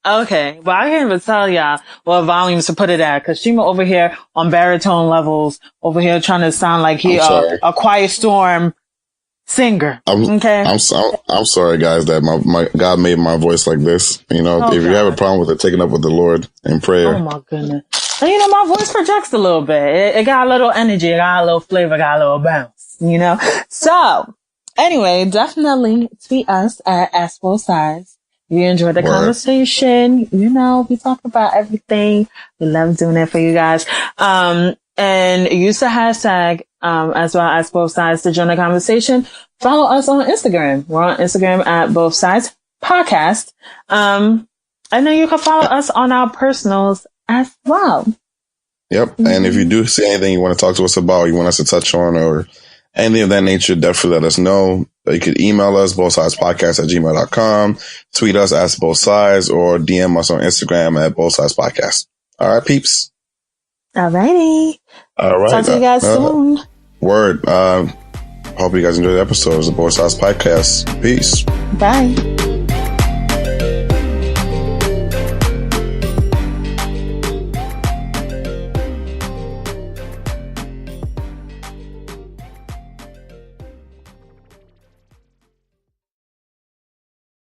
Okay, but I can't even tell y'all what volumes to put it at because Chima over here on baritone levels, over here trying to sound like he a Quiet Storm singer. I'm sorry, guys, that my God made my voice like this. If you have a problem with it, take it up with the Lord in prayer. Oh my goodness. And my voice projects a little bit. It got a little energy, it got a little flavor, got a little bounce, So, anyway, definitely tweet us at @bothsides. If you enjoyed the conversation, we talk about everything. We love doing it for you guys. And use the hashtag, as well as bothsides to join the conversation. Follow us on Instagram. We're on Instagram at bothsidespodcast. And then you can follow us on our personals as well. Yep. Mm-hmm. And if you do see anything you want to talk to us about, you want us to touch on or anything of that nature, definitely let us know. You could email us, bothsidespodcast@gmail.com, tweet us at bothsides, or DM us on Instagram at bothsidespodcast. All right, peeps. All righty. All right. Talk to you guys soon. Word. Hope you guys enjoyed the episode of the Both Sides Podcast. Peace. Bye.